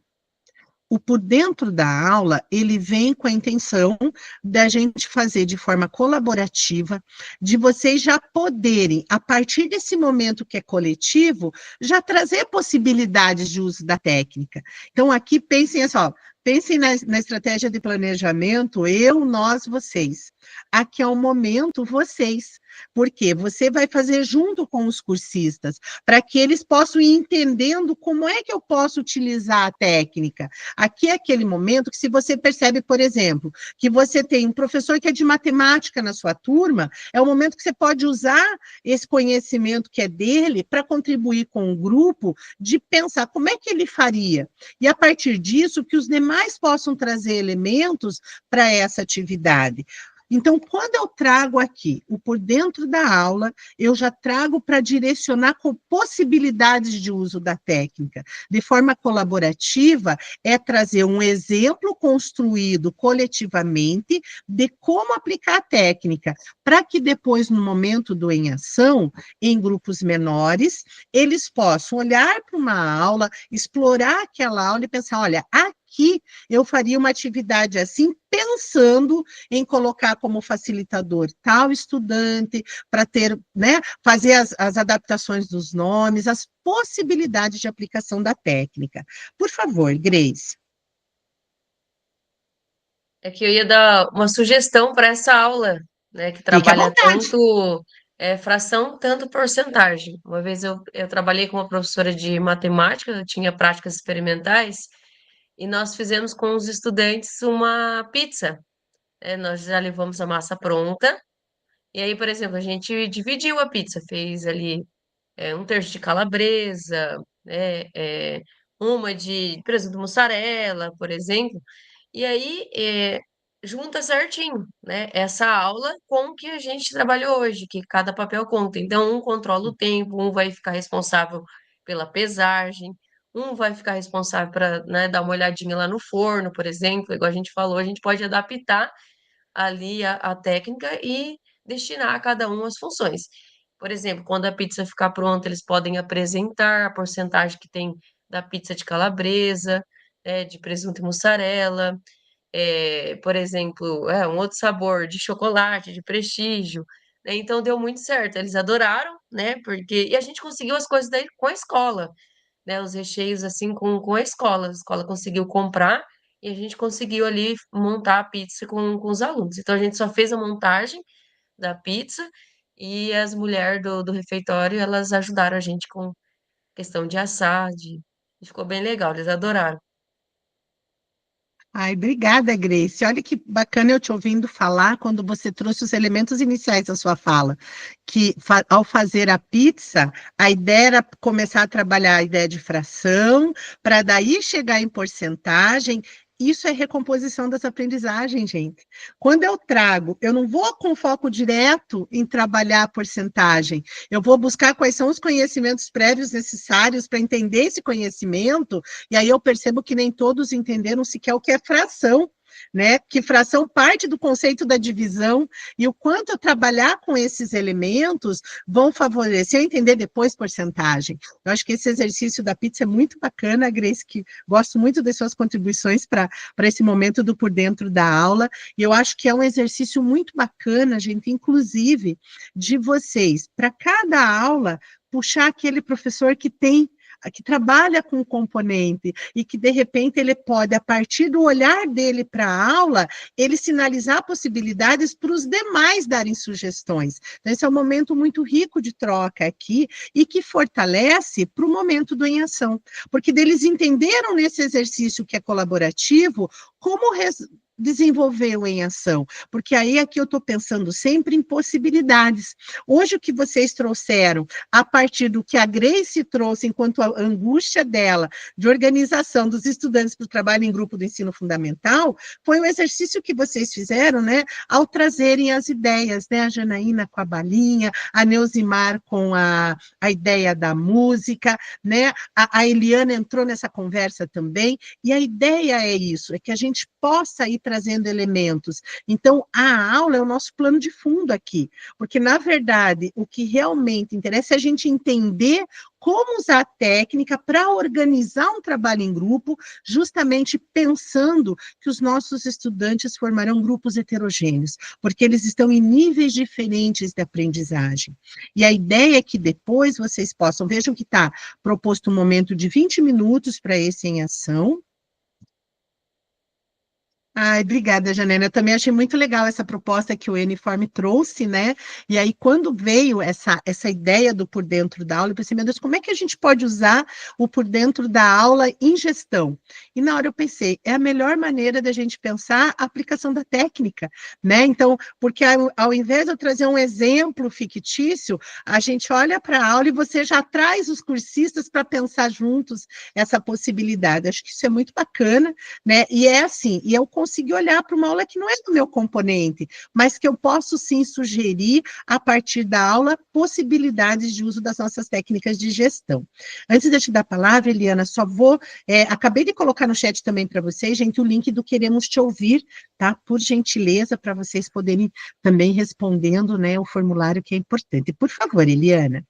o por dentro da aula, ele vem com a intenção da gente fazer de forma colaborativa, de vocês já poderem, a partir desse momento que é coletivo, já trazer possibilidades de uso da técnica. Então, aqui pensem assim, ó, pensem na estratégia de planejamento, eu, nós, vocês. Aqui é o momento, vocês. Porque você vai fazer junto com os cursistas, para que eles possam ir entendendo como é que eu posso utilizar a técnica. Aqui é aquele momento que, se você percebe, por exemplo, que você tem um professor que é de matemática na sua turma, é o momento que você pode usar esse conhecimento que é dele para contribuir com o grupo, de pensar como é que ele faria. E, a partir disso, que os demais possam trazer elementos para essa atividade. Então, quando eu trago aqui o por dentro da aula, eu já trago para direcionar com possibilidades de uso da técnica. De forma colaborativa, é trazer um exemplo construído coletivamente de como aplicar a técnica, para que depois, no momento do Em Ação, em grupos menores, eles possam olhar para uma aula, explorar aquela aula e pensar, olha, aqui eu faria uma atividade assim, pensando em colocar como facilitador tal estudante, para ter, né, fazer as adaptações dos nomes, as possibilidades de aplicação da técnica. Por favor, Grace. É que eu ia dar uma sugestão para essa aula, né, que Fique à trabalha vontade. tanto fração, tanto porcentagem. Uma vez eu trabalhei com uma professora de matemática, eu tinha práticas experimentais, e nós fizemos com os estudantes uma pizza. Nós já levamos a massa pronta, e aí, por exemplo, a gente dividiu a pizza, fez ali um terço de calabresa, né, uma de presunto mussarela, por exemplo, e aí junta certinho, né, essa aula com o que a gente trabalhou hoje, que cada papel conta. Então, um controla o tempo, um vai ficar responsável pela pesagem, um vai ficar responsável para, né, dar uma olhadinha lá no forno, por exemplo, igual a gente falou, a gente pode adaptar ali a técnica e destinar a cada um as funções. Por exemplo, quando a pizza ficar pronta, eles podem apresentar a porcentagem que tem da pizza de calabresa, de presunto e mussarela, por exemplo, um outro sabor de chocolate, de prestígio, né? Então deu muito certo, eles adoraram, né? E a gente conseguiu as coisas daí com a escola, né? Os recheios assim com a escola conseguiu comprar e a gente conseguiu ali montar a pizza com os alunos. Então a gente só fez a montagem da pizza e as mulheres do refeitório, elas ajudaram a gente com questão de assar, e ficou bem legal, eles adoraram. Ai, obrigada, Grace. Olha que bacana eu te ouvindo falar quando você trouxe os elementos iniciais da sua fala, que ao fazer a pizza, a ideia era começar a trabalhar a ideia de fração, para daí chegar em porcentagem. Isso é recomposição das aprendizagens, gente. Quando eu trago, eu não vou com foco direto em trabalhar a porcentagem, eu vou buscar quais são os conhecimentos prévios necessários para entender esse conhecimento, e aí eu percebo que nem todos entenderam sequer o que é fração. né? Que fração parte do conceito da divisão e o quanto eu trabalhar com esses elementos vão favorecer, eu entender depois porcentagem. Eu acho que esse exercício da pizza é muito bacana, Grace, que gosto muito das suas contribuições para esse momento do por dentro da aula, e eu acho que é um exercício muito bacana, gente, inclusive, de vocês, para cada aula, puxar aquele professor que trabalha com o componente e que, de repente, ele pode, a partir do olhar dele para a aula, ele sinalizar possibilidades para os demais darem sugestões. Então, esse é um momento muito rico de troca aqui e que fortalece para o momento do em ação, porque eles entenderam nesse exercício que é colaborativo como desenvolver o em ação, porque aí aqui eu estou pensando sempre em possibilidades. Hoje o que vocês trouxeram, a partir do que a Grace trouxe enquanto a angústia dela de organização dos estudantes para o trabalho em grupo do ensino fundamental, foi um exercício que vocês fizeram, né, ao trazerem as ideias, né, a Janaína com a balinha, a Neusimar com a ideia da música, né, a Eliana entrou nessa conversa também, e a ideia é isso, é que a gente possa ir trazendo elementos. Então, a aula é o nosso plano de fundo aqui, porque, na verdade, o que realmente interessa é a gente entender como usar a técnica para organizar um trabalho em grupo, justamente pensando que os nossos estudantes formarão grupos heterogêneos, porque eles estão em níveis diferentes de aprendizagem. E a ideia é que depois vocês possam, vejam que está proposto um momento de 20 minutos para esse em ação. Ai, obrigada, Janena. Eu também achei muito legal essa proposta que o Uniforme trouxe, né? E aí, quando veio essa ideia do por dentro da aula, eu pensei, meu Deus, como é que a gente pode usar o por dentro da aula em gestão? E na hora eu pensei, é a melhor maneira da gente pensar a aplicação da técnica, né? Então, porque ao invés de eu trazer um exemplo fictício, a gente olha para a aula e você já traz os cursistas para pensar juntos essa possibilidade. Acho que isso é muito bacana, né? E é assim, e eu conseguir olhar para uma aula que não é do meu componente, mas que eu posso sim sugerir, a partir da aula, possibilidades de uso das nossas técnicas de gestão. Antes de eu te dar a palavra, Eliana, só vou, acabei de colocar no chat também para vocês, gente, o link do Queremos Te Ouvir, tá? Por gentileza, para vocês poderem também respondendo, né, o formulário que é importante. Por favor, Eliana.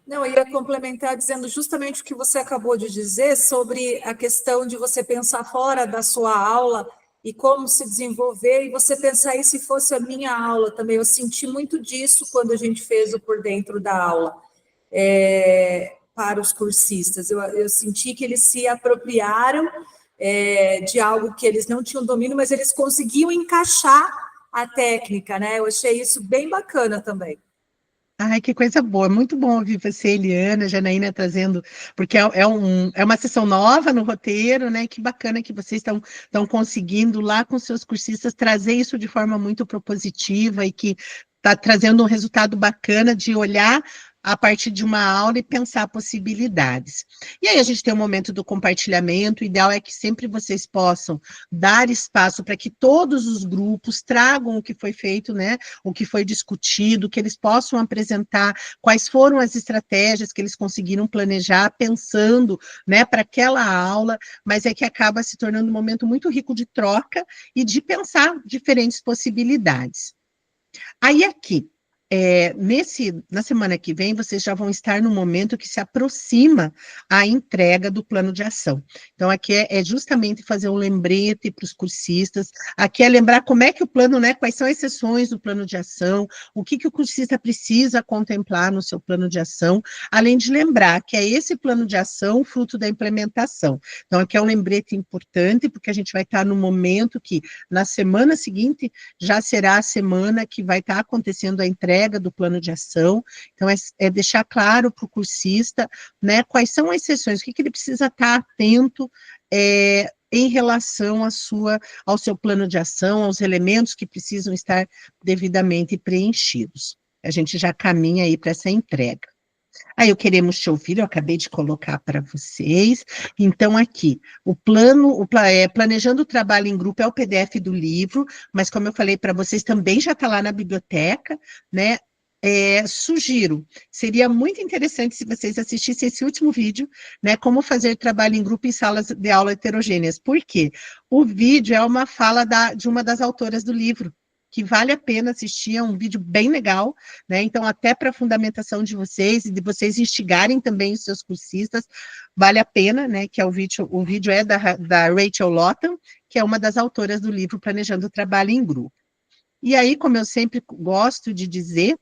Não, eu ia complementar dizendo justamente o que você acabou de dizer sobre a questão de você pensar fora da sua aula e como se desenvolver, e você pensar aí se fosse a minha aula também. Eu senti muito disso quando a gente fez o por dentro da aula para os cursistas. Eu senti que eles se apropriaram de algo que eles não tinham domínio, mas eles conseguiam encaixar a técnica, né? Eu achei isso bem bacana também. Ai, que coisa boa, muito bom ouvir você, Eliana, Janaína, trazendo, porque é uma sessão nova no roteiro, né? Que bacana que vocês estão conseguindo lá com seus cursistas trazer isso de forma muito propositiva e que está trazendo um resultado bacana de olhar a partir de uma aula e pensar possibilidades. E aí a gente tem o momento do compartilhamento, o ideal é que sempre vocês possam dar espaço para que todos os grupos tragam o que foi feito, né, o que foi discutido, que eles possam apresentar quais foram as estratégias que eles conseguiram planejar, pensando, né, para aquela aula, mas é que acaba se tornando um momento muito rico de troca e de pensar diferentes possibilidades. Aí aqui, na semana que vem, vocês já vão estar no momento que se aproxima a entrega do plano de ação. Então, aqui é justamente fazer um lembrete para os cursistas, aqui é lembrar como é que o plano, né, quais são as sessões do plano de ação, o que o cursista precisa contemplar no seu plano de ação, além de lembrar que é esse plano de ação fruto da implementação. Então, aqui é um lembrete importante, porque a gente vai estar no momento que, na semana seguinte, já será a semana que vai estar acontecendo a entrega do plano de ação. Então, é deixar claro para o cursista, né, quais são as sessões, o que ele precisa estar atento em relação ao seu plano de ação, aos elementos que precisam estar devidamente preenchidos. A gente já caminha aí para essa entrega. Aí eu Queremos Te Ouvir, eu acabei de colocar para vocês. Então, aqui, Planejando o Trabalho em Grupo é o PDF do livro, mas como eu falei para vocês, também já está lá na biblioteca, né? sugiro, seria muito interessante se vocês assistissem esse último vídeo, né, como fazer trabalho em grupo em salas de aula heterogêneas. Por quê? O vídeo é uma fala de uma das autoras do livro, que vale a pena assistir, é um vídeo bem legal, né, então até para a fundamentação de vocês, e de vocês instigarem também os seus cursistas, vale a pena, né, que o vídeo é da Rachel Lawton, que é uma das autoras do livro Planejando o Trabalho em Grupo. E aí, como eu sempre gosto de dizer,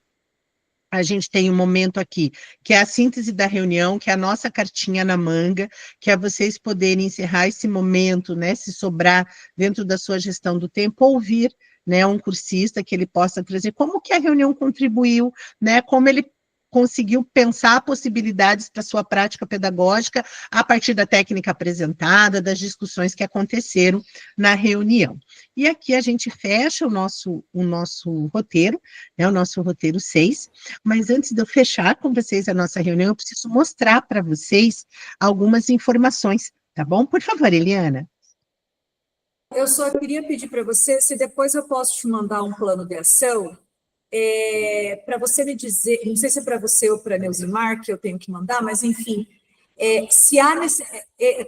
a gente tem um momento aqui, que é a síntese da reunião, que é a nossa cartinha na manga, que é vocês poderem encerrar esse momento, né, se sobrar dentro da sua gestão do tempo, ouvir, né, um cursista que ele possa trazer como que a reunião contribuiu, né, como ele conseguiu pensar possibilidades para sua prática pedagógica a partir da técnica apresentada, das discussões que aconteceram na reunião. E aqui a gente fecha o nosso roteiro, né, o nosso roteiro 6, mas antes de eu fechar com vocês a nossa reunião, eu preciso mostrar para vocês algumas informações, tá bom? Por favor, Eliana. Eu só queria pedir para você se depois eu posso te mandar um plano de ação, para você me dizer, não sei se é para você ou para a Neusimar que eu tenho que mandar, mas enfim, se há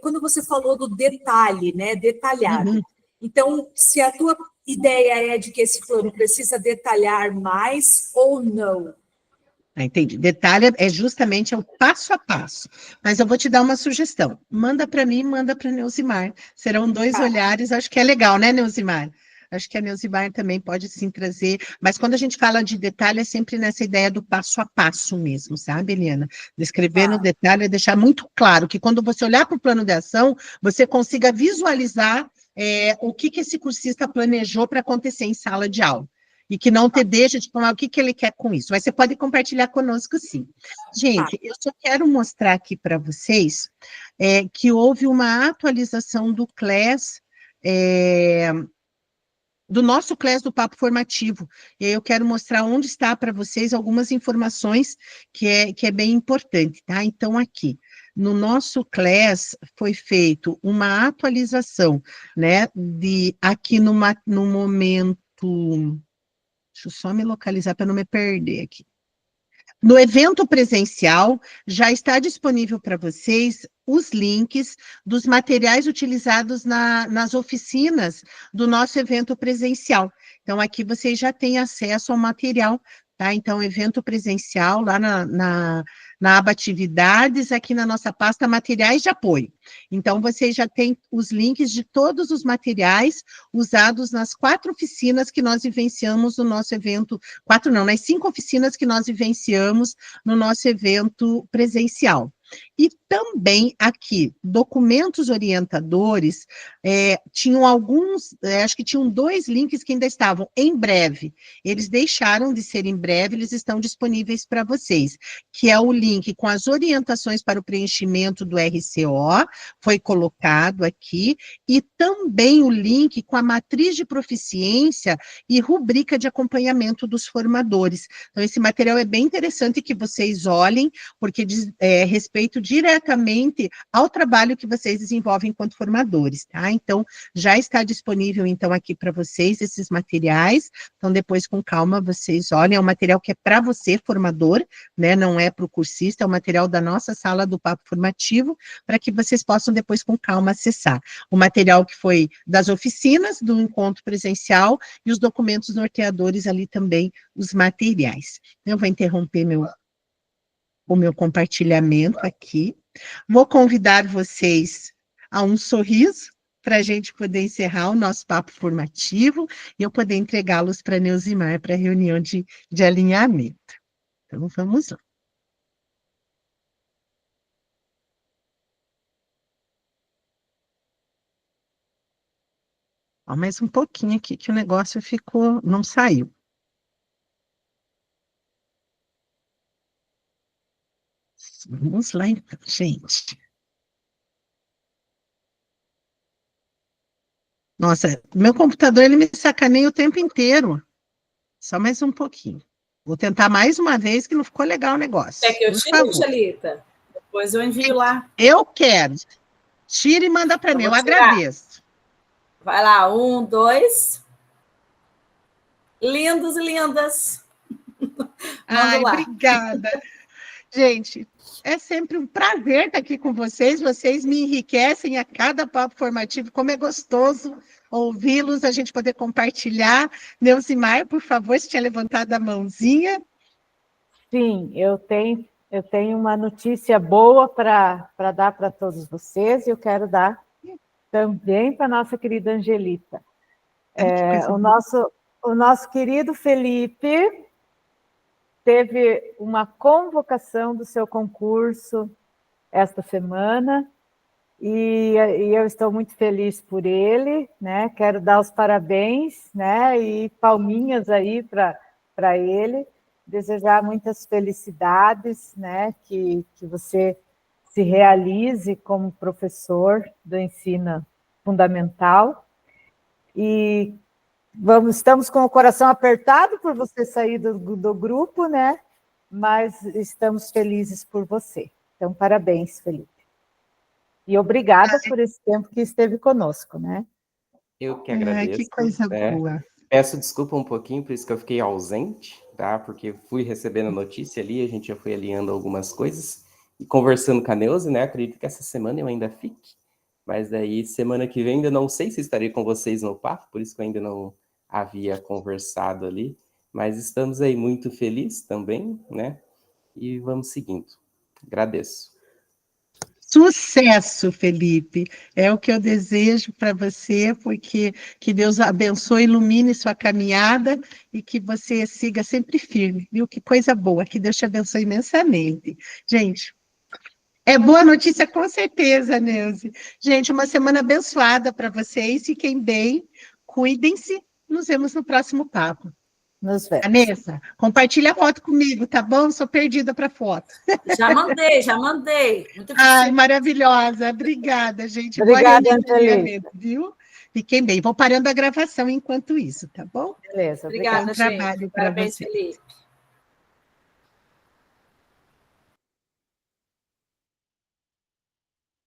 quando você falou do detalhe, né, detalhado, então, se a tua ideia é de que esse plano precisa detalhar mais ou não? Entendi. Detalhe é justamente o passo a passo. Mas eu vou te dar uma sugestão. Manda para mim, manda para a Neusimar. Serão 2 olhares, acho que é legal, né, Neusimar? Acho que a Neusimar também pode sim trazer, mas quando a gente fala de detalhe, é sempre nessa ideia do passo a passo mesmo, sabe, Eliana? Descrever no detalhe é deixar muito claro que quando você olhar para o plano de ação, você consiga visualizar o que esse cursista planejou para acontecer em sala de aula. E que não te deixa de falar o que ele quer com isso. Mas você pode compartilhar conosco, sim. Gente, eu só quero mostrar aqui para vocês que houve uma atualização do CLES, do nosso CLES do Papo Formativo. E aí eu quero mostrar onde está para vocês algumas informações que é bem importante, tá? Então, aqui, no nosso CLES foi feito uma atualização, né, aqui no momento... Deixa eu só me localizar para não me perder aqui. No evento presencial, já está disponível para vocês os links dos materiais utilizados nas oficinas do nosso evento presencial. Então, aqui vocês já têm acesso ao material, tá? Então, evento presencial, lá na aba Atividades, aqui na nossa pasta Materiais de Apoio. Então, vocês já têm os links de todos os materiais usados nas 4 oficinas que nós vivenciamos no nosso evento, 4 não, nas 5 oficinas que nós vivenciamos no nosso evento presencial. E também aqui, documentos orientadores, tinham alguns, acho que tinham 2 links que ainda estavam em breve. Eles deixaram de ser em breve, eles estão disponíveis para vocês, que é o link com as orientações para o preenchimento do RCO, foi colocado aqui, e também o link com a matriz de proficiência e rubrica de acompanhamento dos formadores. Então, esse material é bem interessante que vocês olhem, porque diz respeito diretamente ao trabalho que vocês desenvolvem enquanto formadores, tá? Então, já está disponível, então, aqui para vocês esses materiais, então, depois, com calma, vocês olhem, é um material que é para você, formador, né, não é para o cursista, é o material da nossa sala do Papo Formativo, para que vocês possam, depois, com calma, acessar. O material que foi das oficinas, do encontro presencial, e os documentos norteadores ali também, os materiais. Eu vou interromper o meu compartilhamento aqui. Vou convidar vocês a um sorriso para a gente poder encerrar o nosso papo formativo e eu poder entregá-los para a Neusimar para a reunião de alinhamento. Então, vamos lá. Ó, mais um pouquinho aqui que o negócio não saiu. Vamos lá, então, gente. Nossa, meu computador, ele me sacaneia o tempo inteiro. Só mais um pouquinho. Vou tentar mais uma vez, que não ficou legal o negócio. É que eu tiro, Thalita? Depois eu envio lá. Eu quero. Tira e manda para mim, eu agradeço. Vai lá, 1, 2. Lindos e lindas. Manda Ai, lá. obrigada. Gente, é sempre um prazer estar aqui com vocês. Vocês me enriquecem a cada papo formativo. Como é gostoso ouvi-los, a gente poder compartilhar. Neusimar, por favor, se tinha levantado a mãozinha. Sim, eu tenho uma notícia boa para dar para todos vocês, e eu quero dar também para a nossa querida Angelita. O nosso querido Felipe teve uma convocação do seu concurso esta semana, e eu estou muito feliz por ele, né? Quero dar os parabéns, né? E palminhas aí para ele, desejar muitas felicidades, né? Que você se realize como professor do ensino fundamental. E estamos com o coração apertado por você sair do grupo, né? Mas estamos felizes por você. Então, parabéns, Felipe. E obrigada por esse tempo que esteve conosco, né? Eu que agradeço. Que coisa boa. Peço desculpa um pouquinho, por isso que eu fiquei ausente, tá? Porque fui recebendo notícia ali, a gente já foi alinhando algumas coisas. E conversando com a Neuza, né? Acredito que essa semana eu ainda fique. Mas daí, semana que vem, ainda não sei se estarei com vocês no papo, por isso que eu ainda não havia conversado ali. Mas estamos aí muito felizes também, né? E vamos seguindo. Agradeço. Sucesso, Felipe. É o que eu desejo para você, porque que Deus abençoe, ilumine sua caminhada e que você siga sempre firme, viu? Que coisa boa, que Deus te abençoe imensamente. Gente, é boa notícia com certeza, Neuze. Gente, uma semana abençoada para vocês, fiquem bem, cuidem-se, nos vemos no próximo papo. Nos vemos. Vanessa, compartilha a foto comigo, tá bom? Sou perdida para foto. Já mandei. Muito Ai, maravilhosa. Obrigada, gente. Obrigada, Boa Angelita. viu? Fiquem bem. Vou parando a gravação enquanto isso, tá bom? Beleza. Obrigada, Bom trabalho gente. para Parabéns, vocês. Felipe.